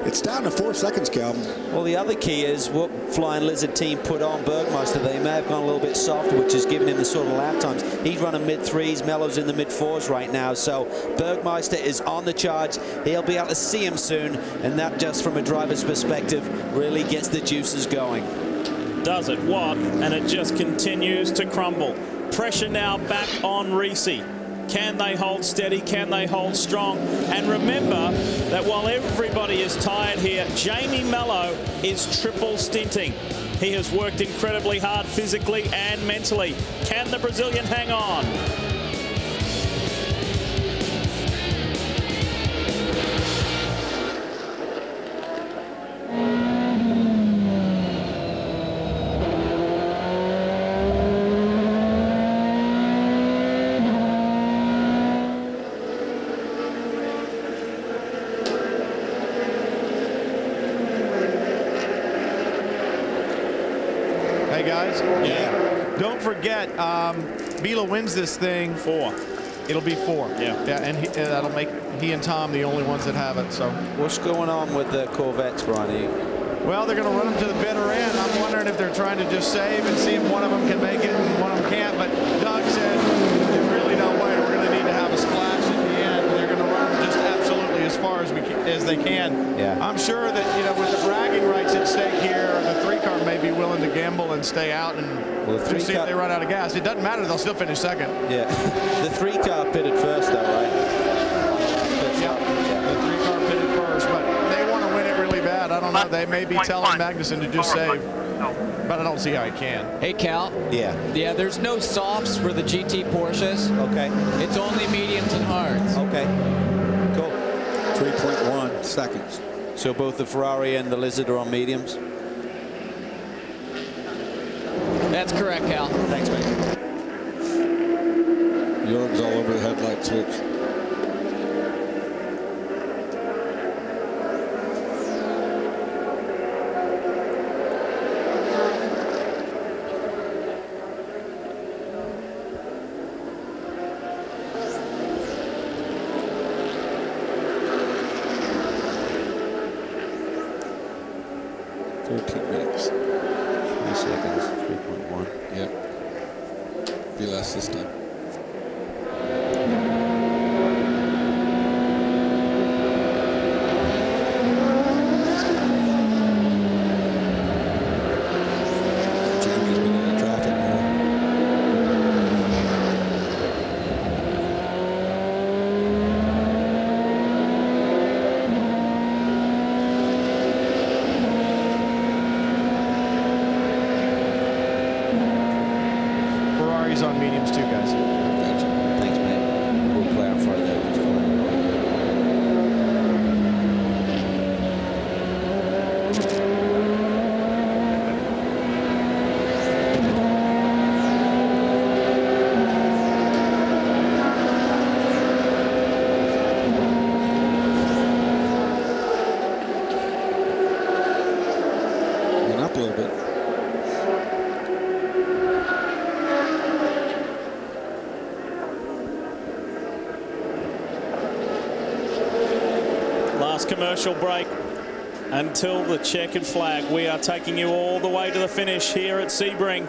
it's down to 4 seconds, Calvin. Well, the other key is what Flying Lizard team put on Bergmeister. They may have gone a little bit softer, which has given him the sort of lap times. He's running mid-3s. Mello's in the mid-4s right now. So Bergmeister is on the charge. He'll be able to see him soon, and that, just from a driver's perspective, really gets the juices going. Does it what? And it just continues to crumble. Pressure now back on Reese. Can they hold steady? Can they hold strong? And remember that while everybody is tired here, Jamie Mello is triple stinting. He has worked incredibly hard physically and mentally. Can the Brazilian hang on? Hey, guys. Yeah. Don't forget, Vila wins this thing. 4. It'll be 4. Yeah. Yeah, and that'll make he and Tom the only ones that have it. So what's going on with the Corvettes, Brian? Well, they're going to run them to the bitter end. I'm wondering if they're trying to just save and see if one of them can make it and one of them can't. But Doug said there's really no way. We're going to need to have a splash at the end. They're going to run them just absolutely as far as they can. Yeah. I'm sure that, you know, with the bragging rights at stake here, the 3-car may be willing to gamble and stay out and see if they run out of gas. It doesn't matter. They'll still finish 2nd. Yeah. The 3-car pitted first, though, right? Yeah. The 3-car pitted first, but they want to win it really bad. I don't know. They may be telling Magnussen to just save, but I don't see how he can. Hey, Cal. Yeah. Yeah, there's no softs for the GT Porsches. Okay. It's only mediums and hards. Okay. Cool. 3.1 seconds. So both the Ferrari and the Lizard are on mediums? That's correct, Cal. Thanks, mate. Jurg's all over the headlight switch. be less this time. Jamie's been in the traffic more. Ferrari's on mediums too, guys. Thanks, mate. We'll clarify that just for Went up a little bit. Last commercial break until the checkered flag. We are taking you all the way to the finish here at Sebring.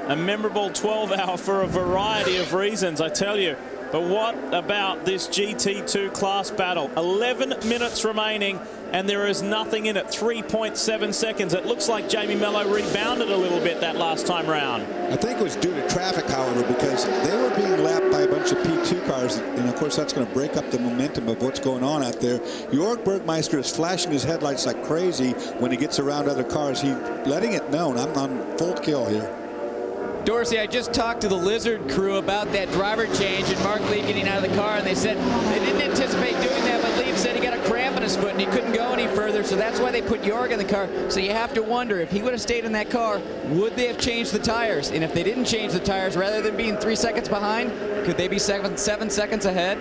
A memorable 12-hour for a variety of reasons, I tell you. But what about this GT2 class battle? 11 minutes remaining, and there is nothing in it. 3.7 seconds. It looks like Jamie Mello rebounded a little bit that last time round. I think it was due to traffic, however, because they were being lapped by a bunch of P2 cars, and of course that's going to break up the momentum of what's going on out there. Jörg Bergmeister is flashing his headlights like crazy when he gets around other cars. He's letting it known. I'm on full kill here. Dorsey, I just talked to the Lizard crew about that driver change and Mark Lieb getting out of the car, and they said they didn't anticipate doing that, but Lieb said he got a cramp in his foot and he couldn't go any further, so that's why they put Jörg in the car. So you have to wonder, if he would have stayed in that car, would they have changed the tires? And if they didn't change the tires, rather than being 3 seconds behind, could they be 7 seconds ahead?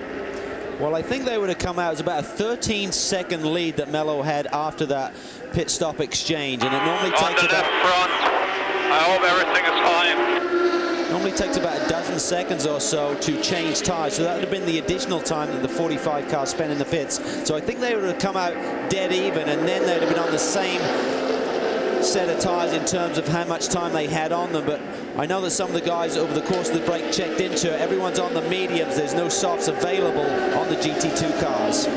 Well, I think they would have come out as about a 13-second lead that Mello had after that pit stop exchange, and it normally takes about... front. I hope everything is fine. Normally takes about a dozen seconds or so to change tires, so that would have been the additional time that the 45 car spent in the pits. So I think they would have come out dead even, and then they'd have been on the same set of tires in terms of how much time they had on them. But I know that some of the guys over the course of the break checked into it. Everyone's on the mediums. There's no softs available on the GT2 cars.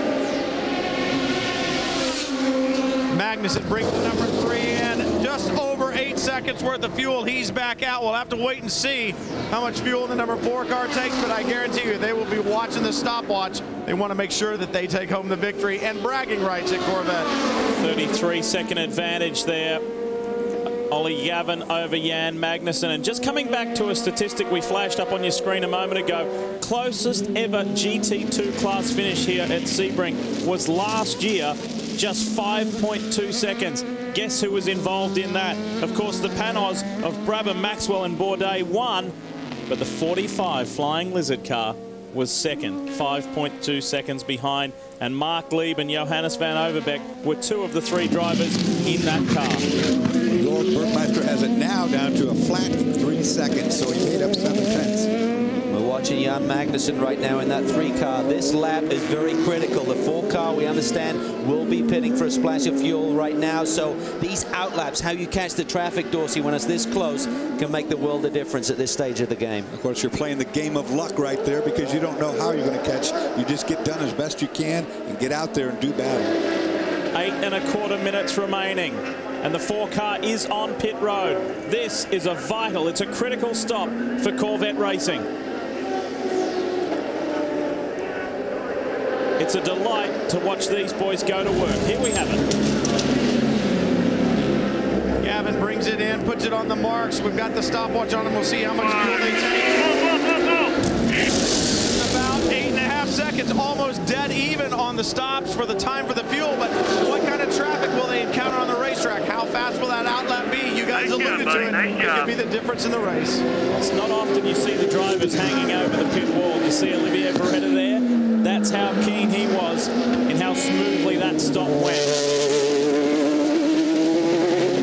Magnussen brings the number 3 in, just over 8 seconds worth of fuel. He's back out. We'll have to wait and see how much fuel the number 4 car takes, but I guarantee you they will be watching the stopwatch. They want to make sure that they take home the victory and bragging rights at Corvette. 33-second advantage there. Ollie Gavin over Jan Magnussen. And just coming back to a statistic we flashed up on your screen a moment ago, closest ever GT2 class finish here at Sebring was last year, just 5.2 seconds. Guess who was involved in that? Of course, the Panos of Brabham, Maxwell and Bourdais won, but the 45 Flying Lizard car was second, 5.2 seconds behind, and Mark Lieb and Johannes van Overbeek were 2 of the 3 drivers in that car. Jörg Bergmeister has it now down to a flat 3 seconds, so he made up 7/10. We're watching Jan Magnussen right now in that 3 car. This lap is very critical. The 4 car, we understand, will be pitting for a splash of fuel right now. So these outlaps, how you catch the traffic, Dorsey, when it's this close, can make the world of difference at this stage of the game. Of course, you're playing the game of luck right there because you don't know how you're going to catch. You just get done as best you can and get out there and do battle. 8 1/4 minutes remaining, and the 4 car is on pit road. This is a vital, it's a critical stop for Corvette Racing. It's a delight to watch these boys go to work. Here we have it. Gavin brings it in, puts it on the marks. We've got the stopwatch on him. We'll see how much fuel they take. About 8.5 seconds, almost dead even on the stops for the time for the fuel. But what kind of traffic will they encounter on the racetrack? How fast will that outlap be? You guys alluded to it. It could be the difference in the race. It's not often you see the drivers hanging over the pit wall. You see Olivier Beretta there. That's how keen he was and how smoothly that stop went.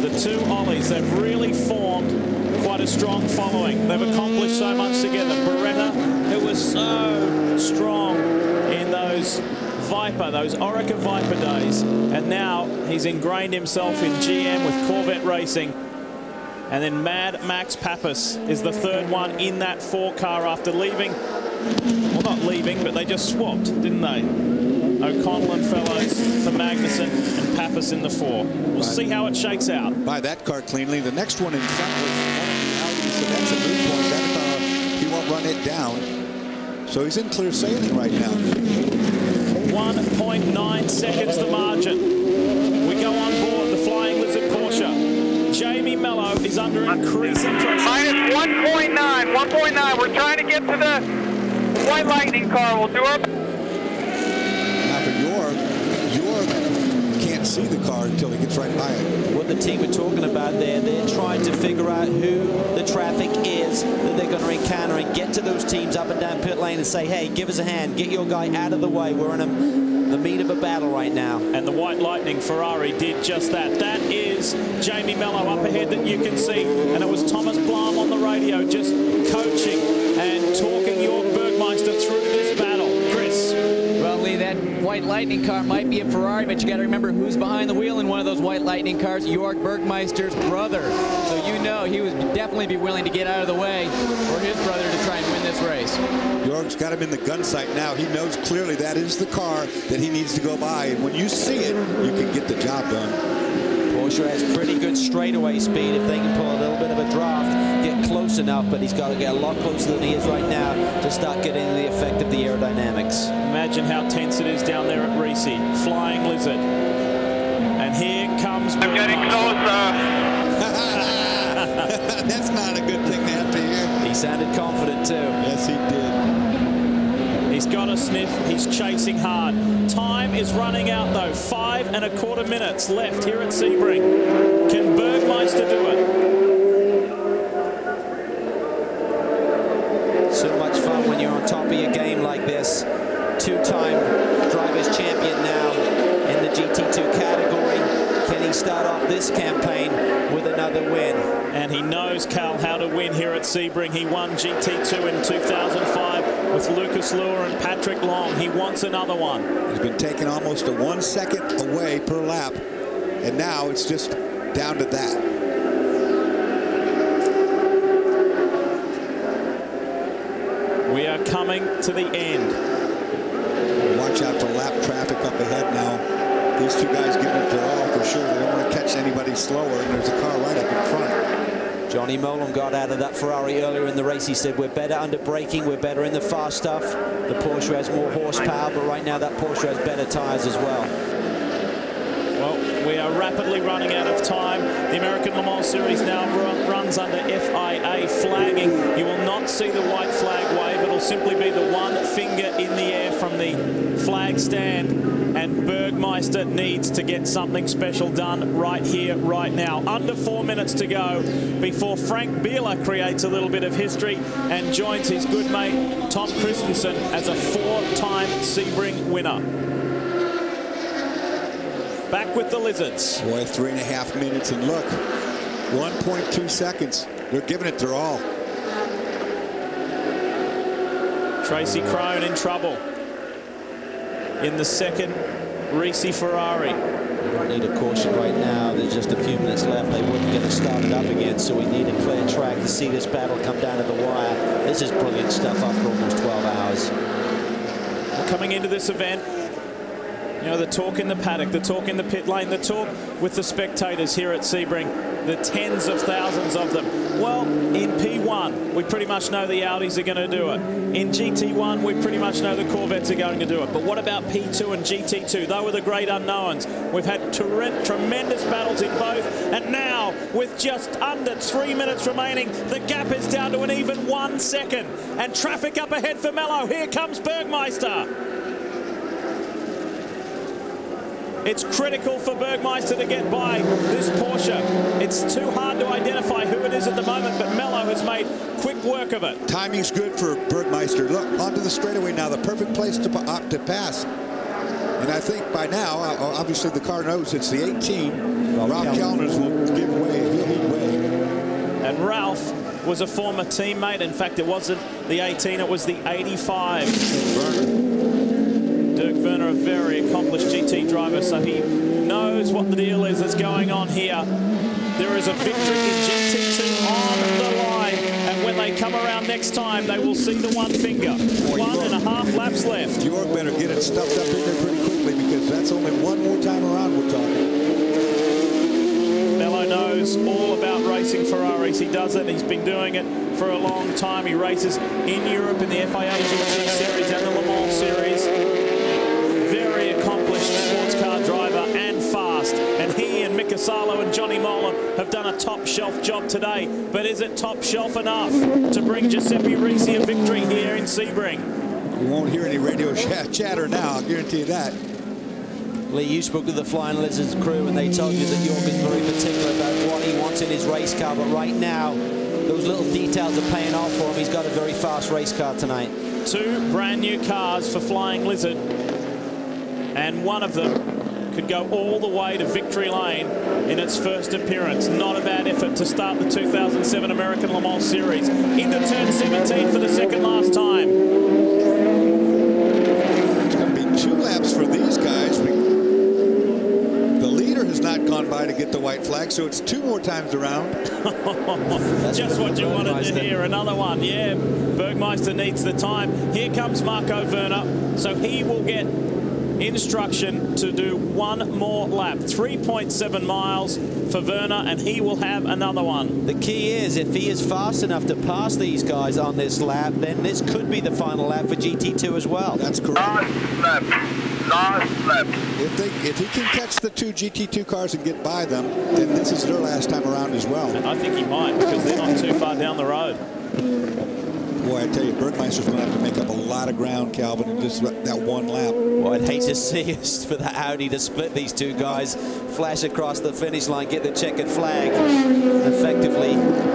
The 2 Ollies, they've really formed quite a strong following. They've accomplished so much together. Beretta, who was so strong in those Orica Viper days, and now he's ingrained himself in GM with Corvette Racing. And then Mad Max Pappas is the third one in that 4 car after leaving. Well, not leaving, but they just swapped, didn't they? O'Connell and Fellows for Magnussen and Pappas in the 4. We'll see how it shakes out. By that car cleanly. The next one in front was one of the Audis, so that's a moot point. That car, he won't run it down. So he's in clear sailing right now. 1.9 seconds the margin. We go on board the Flying Lizard Porsche. Jamie Mello is under increasing pressure. Minus 1.9, 1.9. We're trying to get to the White Lightning car. We'll do our... Now for York can't see the car until he gets right by it. What the team are talking about there, they're trying to figure out who the traffic is that they're going to encounter and get to those teams up and down pit lane and say, hey, give us a hand, get your guy out of the way. We're in the meat of a battle right now. And the White Lightning Ferrari did just that. That is Jamie Mello up ahead that you can see. And it was Thomas Blum on the radio just coaching and talking York Bergmeister through this battle. Chris. Well, Lee, that White Lightning car might be a Ferrari, but you got to remember who's behind the wheel in one of those White Lightning cars, York Bergmeister's brother. So you know he would definitely be willing to get out of the way for his brother to try and win this race. York's got him in the gun sight now. He knows clearly that is the car that he needs to go by. And when you see it, you can get the job done. Porsche has pretty good straightaway speed if they can pull a little bit of a draft, get close enough, but he's got to get a lot closer than he is right now to start getting the effect of the aerodynamics. Imagine how tense it is down there at Reese. Flying Lizard. And here comes... I'm getting closer. That's not a good thing to have to hear. He sounded confident too. Yes, he did. He's got a sniff. He's chasing hard. Time is running out, though. 5 1/4 minutes left here at Sebring. Can Bergmeister do it? So much fun when you're on top of your game like this. 2-time Drivers' Champion now in the GT2 category. Can he start off this campaign with another win? And he knows, Cal, how to win here at Sebring. He won GT2 in 2005 with Lucas Luer and Patrick Long. He wants another one. He's been taking almost a 1 second away per lap, and now it's just down to that. We are coming to the end. Watch out for lap traffic up ahead now. These two guys giving it their all for sure. They don't want to catch anybody slower, and there's a car right up in front. Johnny Molan got out of that Ferrari earlier in the race. He said, we're better under braking, we're better in the fast stuff. The Porsche has more horsepower, but right now that Porsche has better tires as well. Well, we are rapidly running out of time. The American Le Mans Series now runs under FIA flagging. You will not see the white flag wave. It'll simply be the one finger in the air from the flag stand. And Bergmeister needs to get something special done right here, right now. Under 4 minutes to go before Frank Bieler creates a little bit of history and joins his good mate Tom Christensen as a 4-time Sebring winner. Back with the Lizards. Boy, 3.5 minutes, and look, 1.2 seconds. They're giving it their all. Tracy Crone in trouble in the second Reese Ferrari. We don't need a caution right now. There's just a few minutes left. They wouldn't get us started up again, so we need a clear track to see this battle come down to the wire. This is brilliant stuff after almost 12 hours. Well, coming into this event, you know, the talk in the paddock, the talk in the pit lane, the talk with the spectators here at Sebring, the tens of thousands of them. Well, in P1, we pretty much know the Audis are going to do it. In GT1, we pretty much know the Corvettes are going to do it. But what about P2 and GT2? They were the great unknowns. We've had tremendous battles in both. And now, with just under 3 minutes remaining, the gap is down to an even 1 second. And traffic up ahead for Mello. Here comes Bergmeister. It's critical for Bergmeister to get by this Porsche. It's too hard to identify who it is at the moment, but Mello has made quick work of it. Timing's good for Bergmeister. Look, onto the straightaway now, the perfect place to pass. And I think by now, obviously the car knows it's the 18. Ralph Kellners will give way. He'll lead way. And Ralph was a former teammate. In fact, it wasn't the 18, it was the 85. Dirk Werner, a very accomplished GT driver, so he knows what the deal is that's going on here. There is a victory in GT2 around next time, they will see the one finger. 1.5 laps left. Georg better get it stuffed up in there pretty quickly, because that's only one more time around we're talking. Mello knows all about racing Ferraris. He does it. He's been doing it for a long time. He races in Europe in the FIA GT Series and the Le Mans Series. Very accomplished sports car driver and fast. And he and Mika Salo and Johnny Molan have done a top shelf job today. But is it top shelf enough to bring Giuseppe Risi a victory here in Sebring? You won't hear any radio chatter now, I'll guarantee you that. Lee, you spoke with the Flying Lizards crew and they told you that Jorg is very particular about what he wants in his race car, but right now those little details are paying off for him. He's got a very fast race car tonight. 2 brand new cars for Flying Lizard, and one of them could go all the way to victory lane in its first appearance. Not a bad effort to start the 2007 American Le Mans Series. Into turn 17 for the second last time. It's going to be 2 laps for these guys. Has not gone by to get the white flag, so it's 2 more times around. Just what you wanted to hear. Another one. Yeah, Bergmeister needs the time. Here comes Marco Werner, so he will get instruction to do 1 more lap. 3.7 miles for Werner, and he will have another one. The key is, if he is fast enough to pass these guys on this lap, then this could be the final lap for GT2 as well. That's correct. Last lap. If he can catch the 2 GT2 cars and get by them, then this is their last time around as well. And I think he might, because they're not too far down the road. Boy, I tell you, Bergmeister's going to have to make up a lot of ground, Calvin, in just that 1 lap. Well, I'd hate to see us for the Audi to split these 2 guys, flash across the finish line, get the checkered flag, and effectively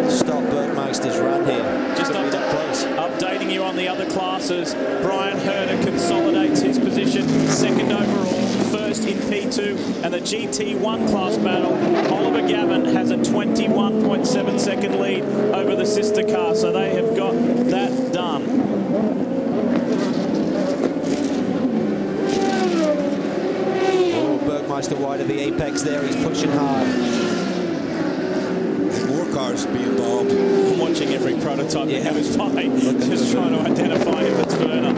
stop Bergmeister's run here. Just updating you on the other classes. Brian Herder consolidates his position, 2nd overall, 1st in P2, and the GT1 class battle. Oliver Gavin has a 21.7 second lead over the sister car, so they have got that done. Oh, Bergmeister wide of the apex there. He's pushing hard. More cars to be involved. I'm watching every prototype they have is fine. Just trying to identify if it's Werner.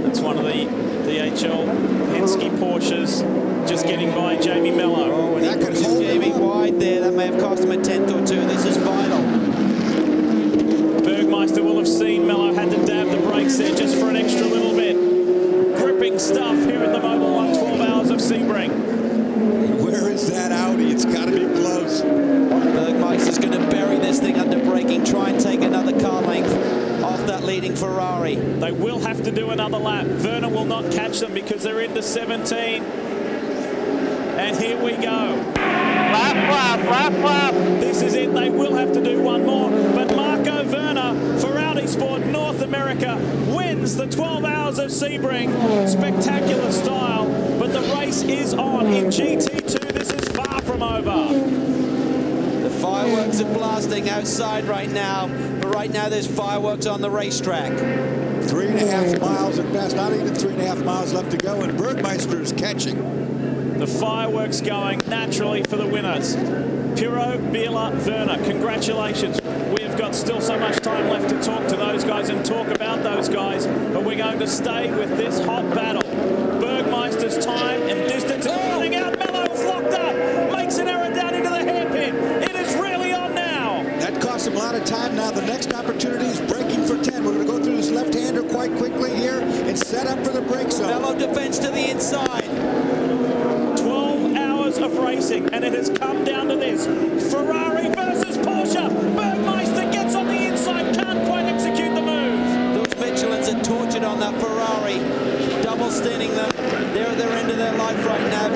That's one of the DHL Penske Porsches just getting by Jamie Mello. Oh, and he pushes Jamie wide there. That may have cost him a 10th or 2. This is vital. Bergmeister will have seen Mello had to dab the brakes there just for an extra little bit. Gripping stuff here at the Mobil 1 12 Hours of Sebring. Where is that Audi? It's got to be close. Bergmeister's going to bury this thing under braking, try and take another car length off that leading Ferrari. They will have to do another lap. Werner will not catch them because they're into 17. And here we go. Lap. This is it. They will have to do 1 more. But Marco Werner for Audi Sport North America wins the 12 Hours of Sebring. Spectacular style. But the race is on in GT2. This is far from over. The fireworks are blasting outside right now. But right now there's fireworks on the racetrack. 3.5 miles at best. Not even 3.5 miles left to go. And Bergmeister is catching. The fireworks going naturally for the winners. Piro, Biela, Werner, congratulations. We have got still so much time left to talk to those guys and talk about those guys, but we're going to stay with this hot battle. Bergmeister's time and distance is running out. Mello is locked up, makes an error down into the hairpin. It is really on now. That cost him a lot of time. Now the next opportunity is braking for 10. We're going to go through this left-hander quite quickly here and set up for the brake zone. Mello defends to the inside. Of racing, and it has come down to this. Ferrari versus Porsche. Bergmeister gets on the inside, can't quite execute the move. Those Michelins are tortured on that Ferrari, double stinning them. They're at their end of their life right now.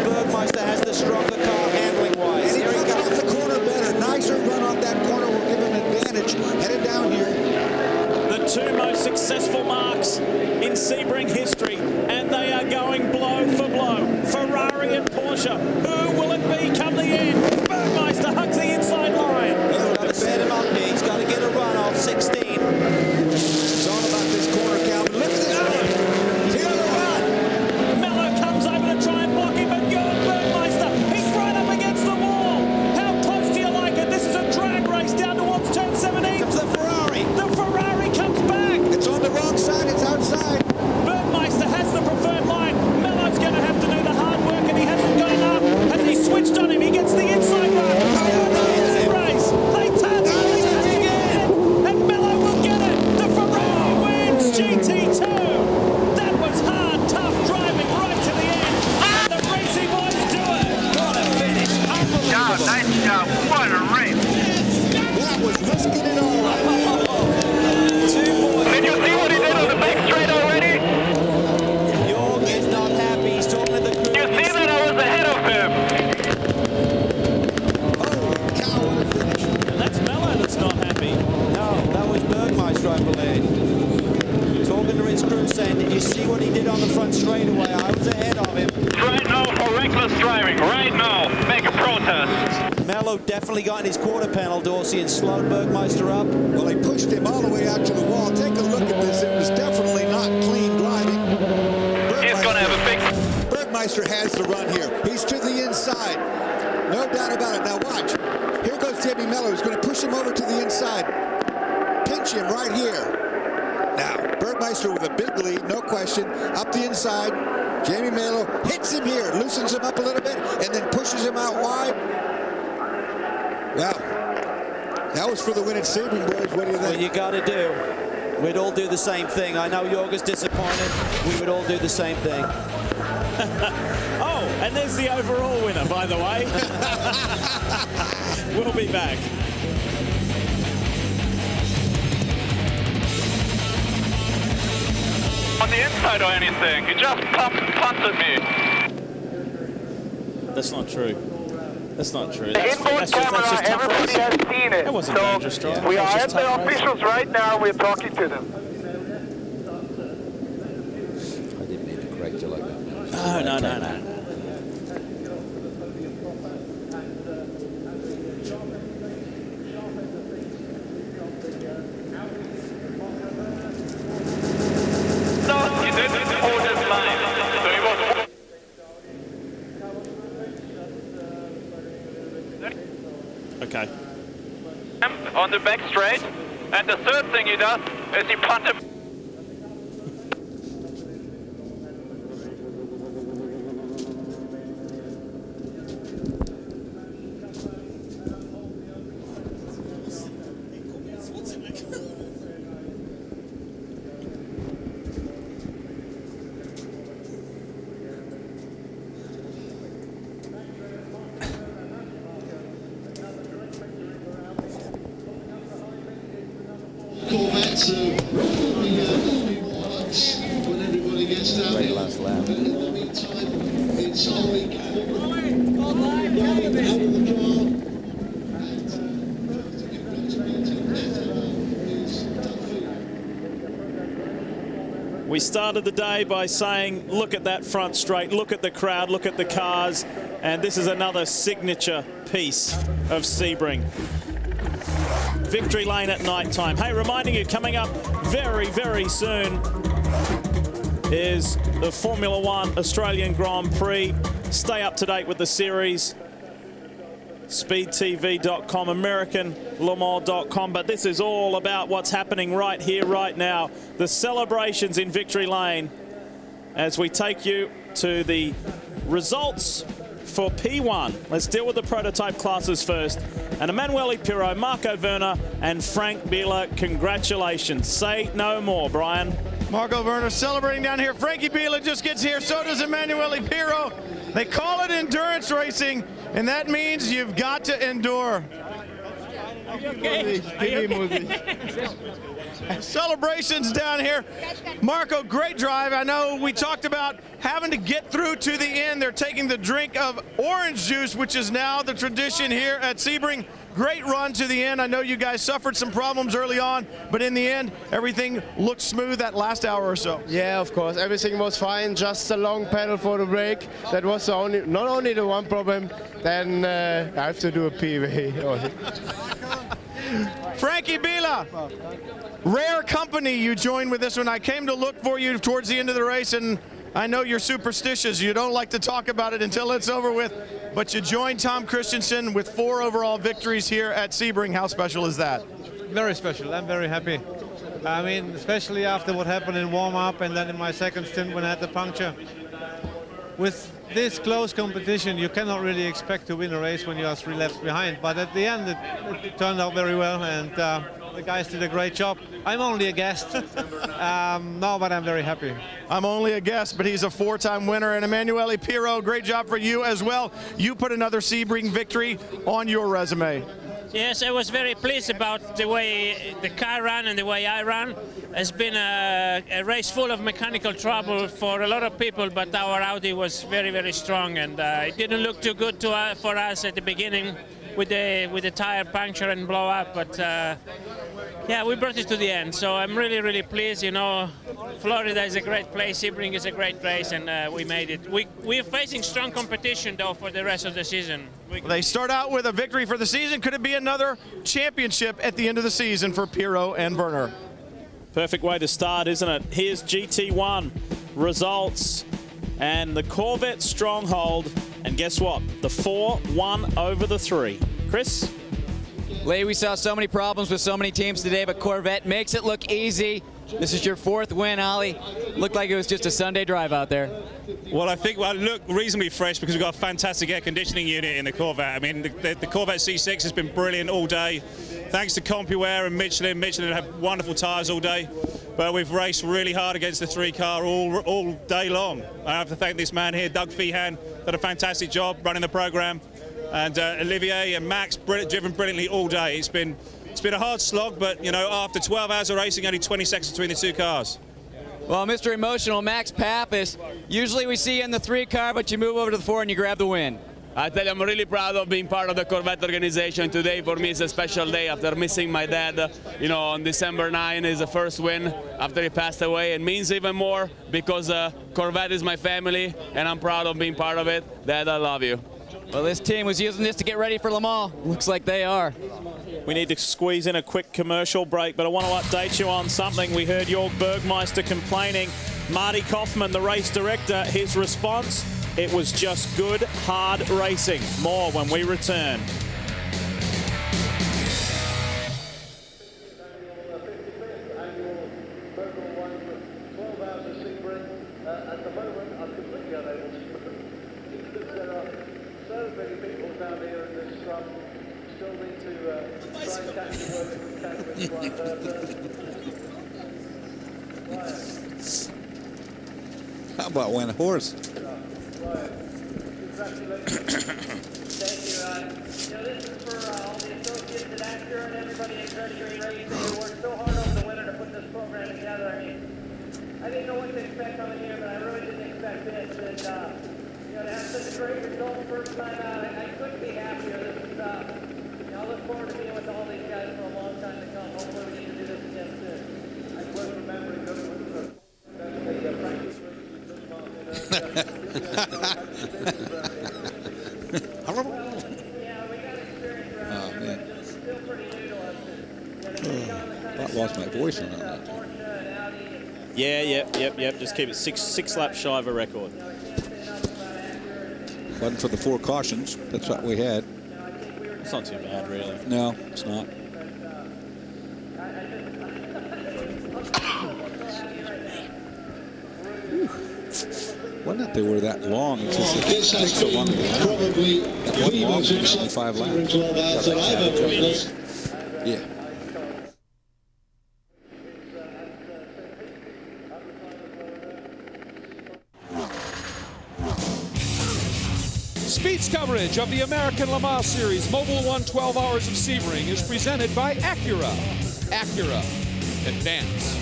Let's get it on. Did you see what he did on the back straight already? Jorg is not happy. He's talking to the crew. You see that I was ahead of him? Holy cow, what a finish. And that's Mello that's not happy. No, that was Bergmeister, I believe. Talking to his crew saying, did you see what he did on the front straightaway? I was ahead of him. Right now for reckless driving. Right now. Make a protest. Mello definitely got in his quarter panel, Dorsey, and slowed Bergmeister up. Well, he pushed him all the way out to the wall. Take a look at this. It was definitely not clean driving. He's going to have a big... Bergmeister has the run here. He's to the inside. No doubt about it. Now watch. Here goes Jamie Mello. He's going to push him over to the inside. Pinch him right here. Now, Bergmeister with a big lead, no question. Up the inside. Jamie Mello hits him here, loosens him up a little bit, and then pushes him out wide. Well, that was for the win at Sebring, boys. What do you think? What you got to do. We'd all do the same thing. I know Jorg is disappointed. We would all do the same thing. Oh, and there's the overall winner, by the way. We'll be back. On the inside or anything. He just punted me. That's not true. That's not true. The inboard camera, everybody has seen it. That wasn't dangerous driving. We are at the officials right now. We're talking to them. I didn't mean to correct you like that. No. No, he didn't hold his line. So he was... Okay. On the back straight. And the third thing he does is he punted. Corvettes when everybody gets down Great last lap. in the meantime, it's only out of the car. We started the day by saying, look at that front straight, look at the crowd, look at the cars, and this is another signature piece of Sebring. Victory lane at night time. Hey, reminding you, coming up very, very soon is the Formula One Australian Grand Prix. Stay up to date with the series. SpeedTV.com, AmericanLeMans.com. But this is all about what's happening right here, right now. The celebrations in Victory Lane as we take you to the results for P1. Let's deal with the prototype classes first. And Emanuele Pirro, Marco Werner, and Frank Biela, congratulations. Say no more, Brian. Marco Werner celebrating down here. Frankie Biela just gets here. So does Emanuele Pirro. They call it endurance racing, and that means you've got to endure. Are you okay? Are you okay? Celebrations down here. Marco, great drive. I know we talked about having to get through to the end. They're taking the drink of orange juice, which is now the tradition here at Sebring. Great run to the end. I know you guys suffered some problems early on, but in the end, everything looked smooth that last hour or so. Yeah, of course. Everything was fine. Just a long pedal for the brake. That was the only, not only the one problem. Then I have to do a PV. Frankie Biela, rare company you joined with this one. I came to look for you towards the end of the race, and I know you're superstitious. You don't like to talk about it until it's over with, but you joined Tom Christensen with 4 overall victories here at Sebring. How special is that? Very special. I'm very happy. I mean, especially after what happened in warm-up and then in my second stint when I had the puncture. With this close competition, you cannot really expect to win a race when you are 3 laps behind. But at the end, it turned out very well, and the guys did a great job. I'm only a guest. No, but I'm very happy. I'm only a guest, but he's a 4-time winner. And Emanuele Pirro, great job for you as well. You put another Sebring victory on your resume. Yes, I was very pleased about the way the car ran and the way I ran. It's been a race full of mechanical trouble for a lot of people, but our Audi was very, very strong, and it didn't look too good for us at the beginning with the tire puncture and blow up, but yeah, we brought it to the end, so I'm really, really pleased. You know, Florida is a great place, Sebring is a great place, and we made it. We're facing strong competition, though, for the rest of the season. They start out with a victory for the season. Could it be another championship at the end of the season for Pirro and Werner? Perfect way to start, isn't it? Here's GT1 results and the Corvette stronghold. And guess what? The 4 won over the 3. Chris? Lee, we saw so many problems with so many teams today, but Corvette makes it look easy. This is your 4th win, Ali. Looked like it was just a Sunday drive out there. Well, I think I look reasonably fresh because we've got a fantastic air conditioning unit in the Corvette. I mean, the Corvette C6 has been brilliant all day. Thanks to CompuAir and Michelin. Michelin have wonderful tyres all day. But we've raced really hard against the 3 car all day long. I have to thank this man here, Doug Feehan, did a fantastic job running the program. And Olivier and Max, driven brilliantly all day. It's been a hard slog, but, you know, after 12 hours of racing, only 20 seconds between the 2 cars. Well, Mr. Emotional, Max Pappas, usually we see you in the 3 car, but you move over to the 4 and you grab the win. I tell you, I'm really proud of being part of the Corvette organization. Today, for me, is a special day after missing my dad. You know, on December 9 is the first win after he passed away. It means even more because Corvette is my family, and I'm proud of being part of it. Dad, I love you. Well, this team was using this to get ready for Le Mans. Looks like they are. We need to squeeze in a quick commercial break, but I want to update you on something. We heard Jörg Bergmeister complaining. Marty Kaufman, the race director, his response, it was just good, hard racing. More when we return. How about when a horse? Thank you. This is for all the associates at Acura and everybody at Treasury Racing who worked so hard over the winter to put this program together. I mean, I didn't know what to expect coming here, but I really didn't expect this. And, you know, to have such a great result first time out, I couldn't be happier. This is, you know, I look forward to being with all these guys for a long time to come. Hopefully we get to do this again soon. I was remembering those with the practice room. About lost my voice on that. Yeah, yep. Just keep it six laps shy of a record. Wasn't for the 4 cautions. That's what we had. It's not too bad, really. No, it's not. Wasn't that they were that long? It's just it takes so long to get probably one long, 25 laps. Yeah. Speed's coverage of the American Le Mans Series Mobile 1 12 Hours of Sebring is presented by Acura. Acura. Advance.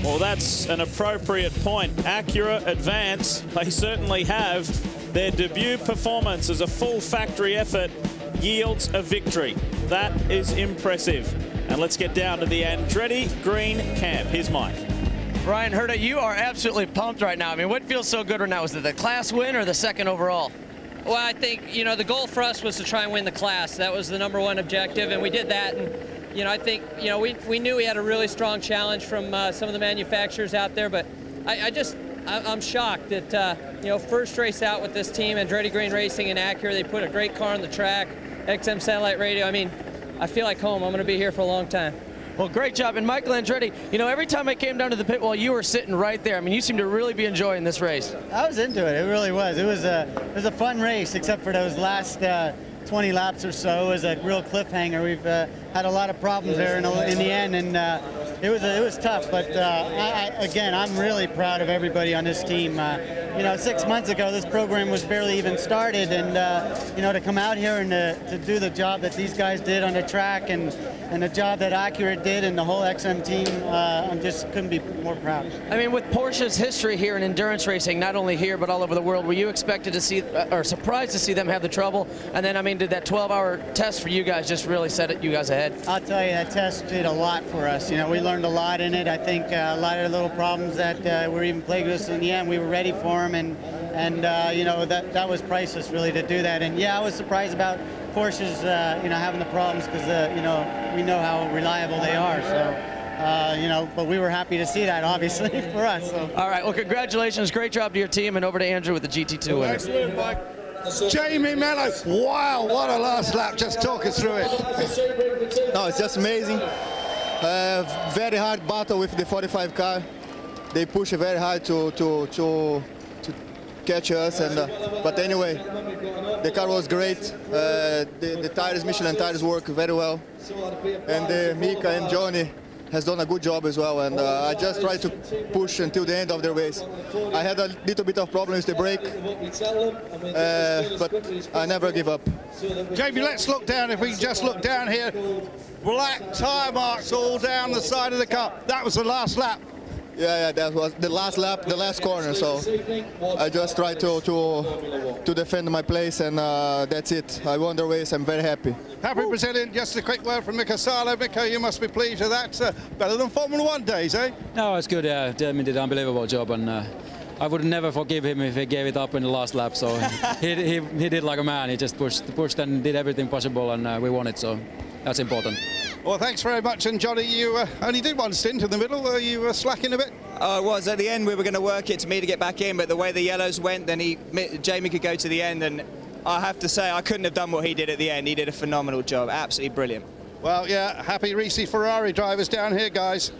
Well, that's an appropriate point. Acura Advance, they certainly have. Their debut performance as a full factory effort yields a victory. That is impressive. And let's get down to the Andretti Green camp. Here's Mike. Ryan Herta, you are absolutely pumped right now. I mean, what feels so good right now? Was it the class win or the 2nd overall? Well, I think, you know, the goal for us was to try and win the class. That was the #1 objective, and we did that. And, you know, I think, you know, we knew we had a really strong challenge from some of the manufacturers out there, but I'm shocked that, you know, first race out with this team, Andretti Green Racing and Acura, they put a great car on the track, XM satellite radio. I mean, I feel like home. I'm going to be here for a long time. Well, great job. And Michael Andretti, you know, every time I came down to the pit wall, you were sitting right there. I mean, you seem to really be enjoying this race. I was into it. It really was. It was a fun race, except for those last 20 laps or so. It was a real cliffhanger. We've had a lot of problems there in the end, and it was tough. But again, I'm really proud of everybody on this team. you know, 6 months ago, this program was barely even started, and you know, to come out here and to do the job that these guys did on the track, and the job that Acura did, and the whole XM team, I just couldn't be more proud. I mean, with Porsche's history here in endurance racing, not only here but all over the world, were you expected to see, or surprised to see them have the trouble? And then, I mean, did that 12-hour test for you guys just really set you guys ahead? I'll tell you, that test did a lot for us. You know, we learned a lot in it. I think a lot of the little problems that were even plagued us in the end, we were ready for them, and you know, that was priceless, really, to do that. And yeah, I was surprised about Porsche's, you know, having the problems, because you know, we know how reliable they are. So, you know, but we were happy to see that, obviously, for us. So. All right. Well, congratulations. Great job to your team, and over to Andrew with the GT2 winner. Excellent, Mike. Jamie Mello, wow, what a last lap. Just talk us through it. No, it's just amazing. Very hard battle with the 45 car. They push very hard to catch us, and but anyway, the car was great. The tires, Michelin tires, work very well, and Mika and Johnny has done a good job as well, and I just tried to push until the end of the race. I had a little bit of problems with the brake, but I never give up. Jamie, let's look down. If we can just look down here, black tyre marks all down the side of the car. That was the last lap. Yeah, that was the last lap, the last corner. So I just tried to defend my place, and that's it. I won the race. I'm very happy. Happy Brazilian. Just a quick word from Mika Salo. Mika, you must be pleased with that. Better than Formula 1 days, eh? No, it's good. Yeah, Jamie did an unbelievable job, and I would never forgive him if he gave it up in the last lap. So he did like a man. He just pushed and did everything possible, and we won it. So that's important. Well, thanks very much. And Johnny, you only did one stint in the middle. Were you slacking a bit? Oh, it was. At the end, we were going to work it to me to get back in, but the way the yellows went, then Jamie could go to the end, and I have to say, I couldn't have done what he did at the end. He did a phenomenal job. Absolutely brilliant. Well, yeah, happy Risi Ferrari drivers down here, guys.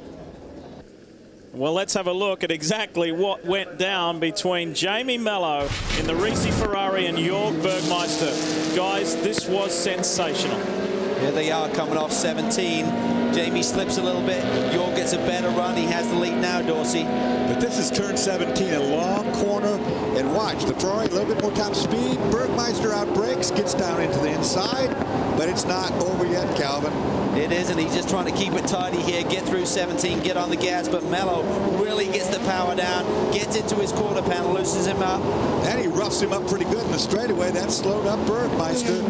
Well, let's have a look at exactly what went down between Jamie Mello in the Risi Ferrari and Jörg Bergmeister. Guys, this was sensational. Here they are coming off 17. Jamie slips a little bit. Jörg gets a better run. He has the lead now, Dorsey. But this is turn 17, a long corner. And watch, the Ferrari, a little bit more top speed. Bergmeister out brakes, gets down into the inside. But it's not over yet, Calvin. It isn't. He's just trying to keep it tidy here, get through 17, get on the gas. But Mello really gets the power down, gets into his quarter panel, loosens him up. And he roughs him up pretty good in the straightaway. That slowed up Bergmeister.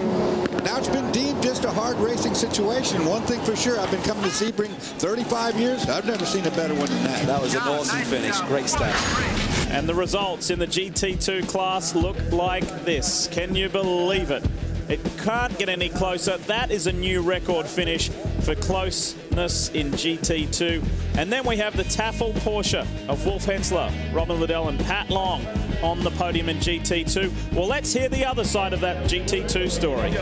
Now it's been deemed just a hard racing situation. One thing for sure, I've been coming to Sebring 35 years. I've never seen a better one than that. That was an awesome finish. Great stuff. And the results in the GT2 class look like this. Can you believe it? It can't get any closer. That is a new record finish for closeness in GT2. And then we have the Tafel Porsche of Wolf Hensler, Robin Liddell and Pat Long on the podium in GT2. Well, let's hear the other side of that GT2 story.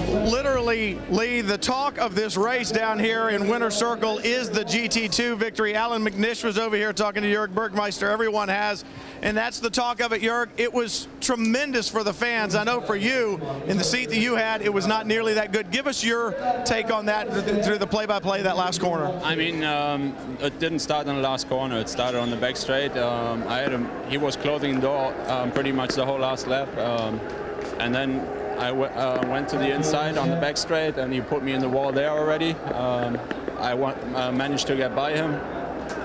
Literally, Lee, the talk of this race down here in Winter Circle is the GT2 victory. Alan McNish was over here talking to Jörg Bergmeister. Everyone has, and that's the talk of it, Jörg. It was tremendous for the fans. I know for you, in the seat that you had, it was not nearly that good. Give us your take on that through the play-by-play, that last corner. I mean, it didn't start in the last corner. It started on the back straight. He was closing the door pretty much the whole last lap, and then I went to the inside on the back straight, and he put me in the wall there already. I managed to get by him.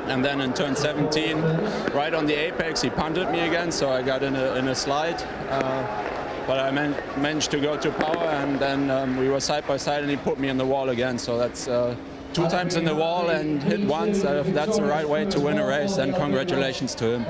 And then in turn 17, right on the apex, he punted me again, so I got in a slide. But I managed to go to power, and then we were side by side, and he put me in the wall again. So that's 2 times in the wall and hit once. That's the right way to win a race, and congratulations to him.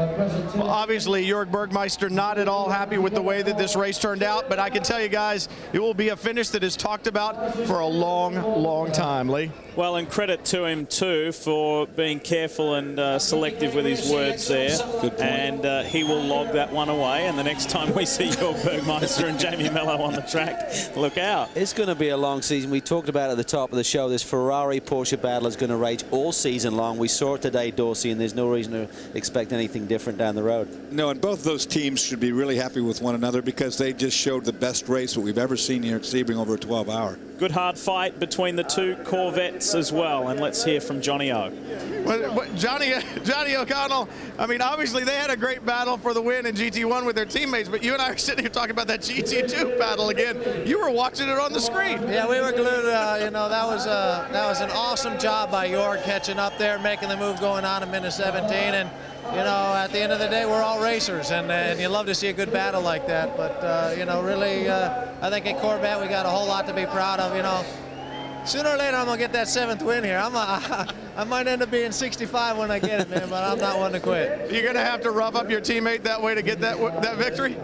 Well, obviously, Jörg Bergmeister not at all happy with the way that this race turned out, but I can tell you guys, it will be a finish that is talked about for a long, long time, Lee. Well, and credit to him, too, for being careful and selective with his words there. Good point. And he will log that one away. And the next time we see Jörg Bergmeister and Jamie Mello on the track, look out. It's going to be a long season. We talked about at the top of the show, this Ferrari Porsche battle is going to rage all season long. We saw it today, Dorsey, and there's no reason to expect anything different down the road. No, and both of those teams should be really happy with one another because they just showed the best race that we've ever seen here at Sebring over a 12-hour. Good hard fight between the two Corvettes as well, and let's hear from Johnny O. Well, Johnny O'Connell, I mean, obviously they had a great battle for the win in GT1 with their teammates, but you and I are sitting here talking about that GT2 battle again. You were watching it on the screen. Yeah, we were glued. You know, that was an awesome job by York catching up there, making the move going on in minute 17. And, you know, at the end of the day, we're all racers, and you love to see a good battle like that. But, you know, really, I think at Corvette we got a whole lot to be proud of, you know. Sooner or later, I'm going to get that 7th win here. I might end up being 65 when I get it, man, but I'm not one to quit. You're going to have to rough up your teammate that way to get that victory?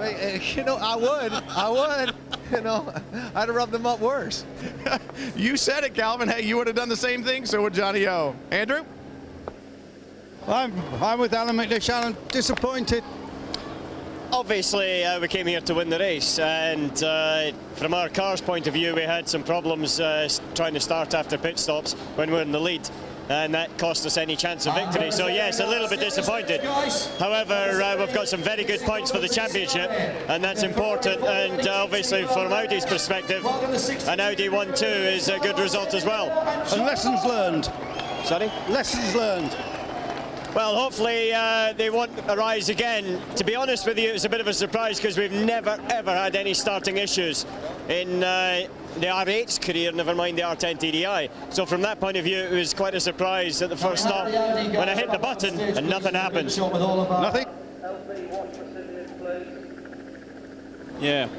You know, I would. You know, I'd have rubbed them up worse. You said it, Calvin. Hey, you would have done the same thing, so would Johnny O. Andrew? I'm with Alan McNish. I'm disappointed. Obviously, we came here to win the race, and from our car's point of view, we had some problems trying to start after pit stops when we're in the lead, and that cost us any chance of victory. So yes, a little bit disappointed. However, we've got some very good points for the championship, and that's important. And obviously, from Audi's perspective, an Audi 1-2 is a good result as well. And lessons learned. Sorry? Lessons learned. Well, hopefully they won't arise again. To be honest with you, it's a bit of a surprise because we've never, ever had any starting issues in the R8's career, never mind the R10 TDI. So from that point of view, it was quite a surprise at the first stop when I hit the button and nothing happened. Nothing? Yeah.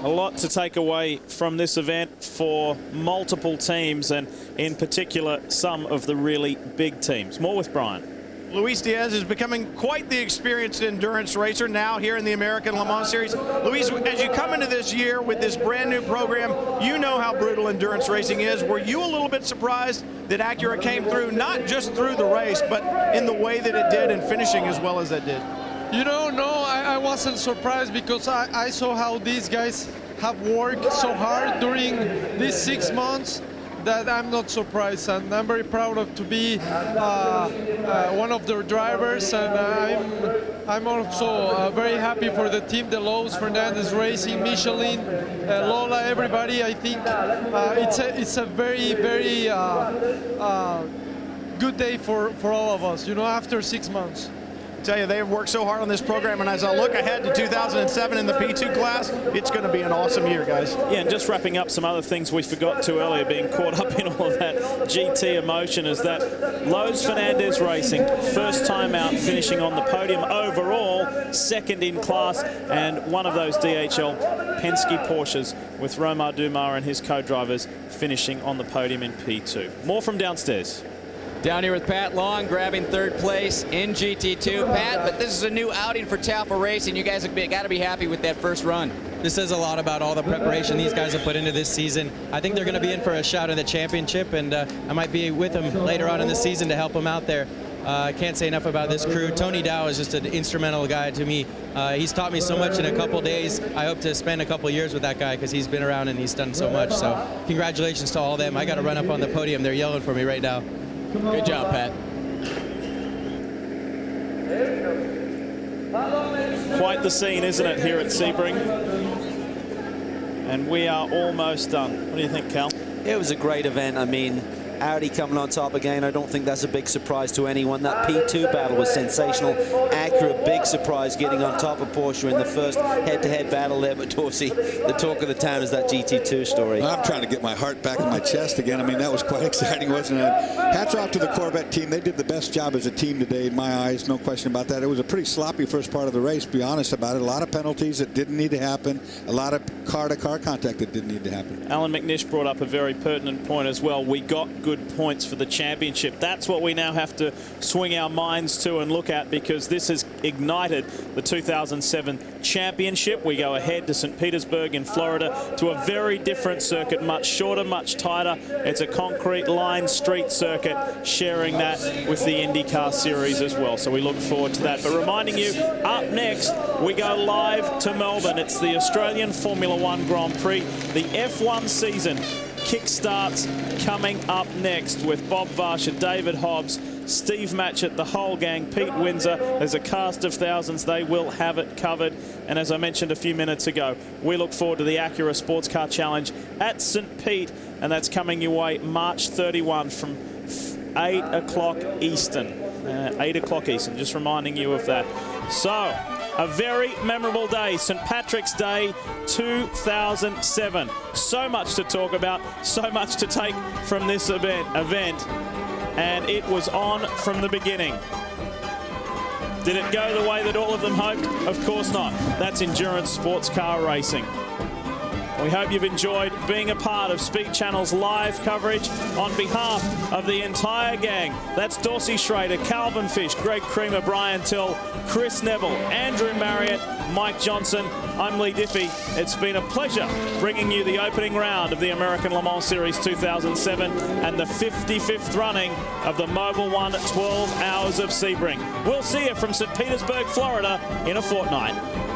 A lot to take away from this event for multiple teams, and in particular some of the really big teams. More with Brian. Luis Diaz is becoming quite the experienced endurance racer now here in the American Le Mans Series. Luis, as you come into this year with this brand new program, you know how brutal endurance racing is. Were you a little bit surprised that Acura came through, not just through the race, but in the way that it did and finishing as well as it did? You know, no, I wasn't surprised because I saw how these guys have worked so hard during these 6 months that I'm not surprised, and I'm very proud of to be one of their drivers, and I'm also very happy for the team, the Lowe's, Fernandez Racing, Michelin, Lola, everybody. I think it's a very, very good day for all of us, you know, after 6 months. I tell you, they have worked so hard on this program, and as I look ahead to 2007 in the P2 class, it's going to be an awesome year, guys. Yeah, and just wrapping up some other things we forgot to earlier, being caught up in all of that GT emotion, is that Lowe's Fernandez Racing, first time out, finishing on the podium overall, second in class, and one of those DHL Penske Porsches with Romar Dumar and his co-drivers finishing on the podium in P2. More from downstairs. Down here with Pat Long, grabbing 3rd place in GT2. Pat, but this is a new outing for Tafel Racing. You guys have got to be happy with that first run. This says a lot about all the preparation these guys have put into this season. I think they're going to be in for a shot in the championship, and I might be with them later on in the season to help them out there. I can't say enough about this crew. Tony Dow is just an instrumental guy to me. He's taught me so much in a couple days. I hope to spend a couple years with that guy because he's been around and he's done so much. So congratulations to all of them. I got to run up on the podium. They're yelling for me right now. Good job, Pat. Quite the scene, isn't it, here at Sebring? And we are almost done. What do you think, Cal? It was a great event. I mean, Audi coming on top again. I don't think that's a big surprise to anyone. That P2 battle was sensational. Acura, big surprise, getting on top of Porsche in the first head-to-head battle there. But Dorsey, the talk of the town is that GT2 story. I'm trying to get my heart back in my chest again. I mean, that was quite exciting, wasn't it? Hats off to the Corvette team. They did the best job as a team today, in my eyes. No question about that. It was a pretty sloppy first part of the race, to be honest about it. A lot of penalties that didn't need to happen. A lot of car-to-car contact that didn't need to happen. Alan McNish brought up a very pertinent point as well. We got good points for the championship. That's what we now have to swing our minds to and look at, because this has ignited the 2007 championship. We go ahead to St. Petersburg in Florida to a very different circuit, much shorter, much tighter. It's a concrete line street circuit, sharing that with the IndyCar series as well. So we look forward to that. But reminding you, up next, we go live to Melbourne. It's the Australian Formula One Grand Prix, the F1 season kickstarts coming up next with Bob Varsha, David Hobbs, Steve Matchett, the whole gang, Pete Windsor. There's a cast of thousands. They will have it covered. And as I mentioned a few minutes ago, we look forward to the Acura Sports Car Challenge at St. Pete, and that's coming your way March 31 from 8 o'clock Eastern. 8 o'clock Eastern, just reminding you of that. So, a very memorable day, St. Patrick's Day 2007. So much to talk about, so much to take from this event. And it was on from the beginning. Did it go the way that all of them hoped? Of course not. That's endurance sports car racing. We hope you've enjoyed being a part of Speed Channel's live coverage. On behalf of the entire gang, that's Dorsey Schrader, Calvin Fish, Greg Creamer, Brian Till, Chris Neville, Andrew Marriott, Mike Johnson. I'm Lee Diffie. It's been a pleasure bringing you the opening round of the American Le Mans Series 2007 and the 55th running of the Mobil 1 12 Hours of Sebring. We'll see you from St. Petersburg, Florida in a fortnight.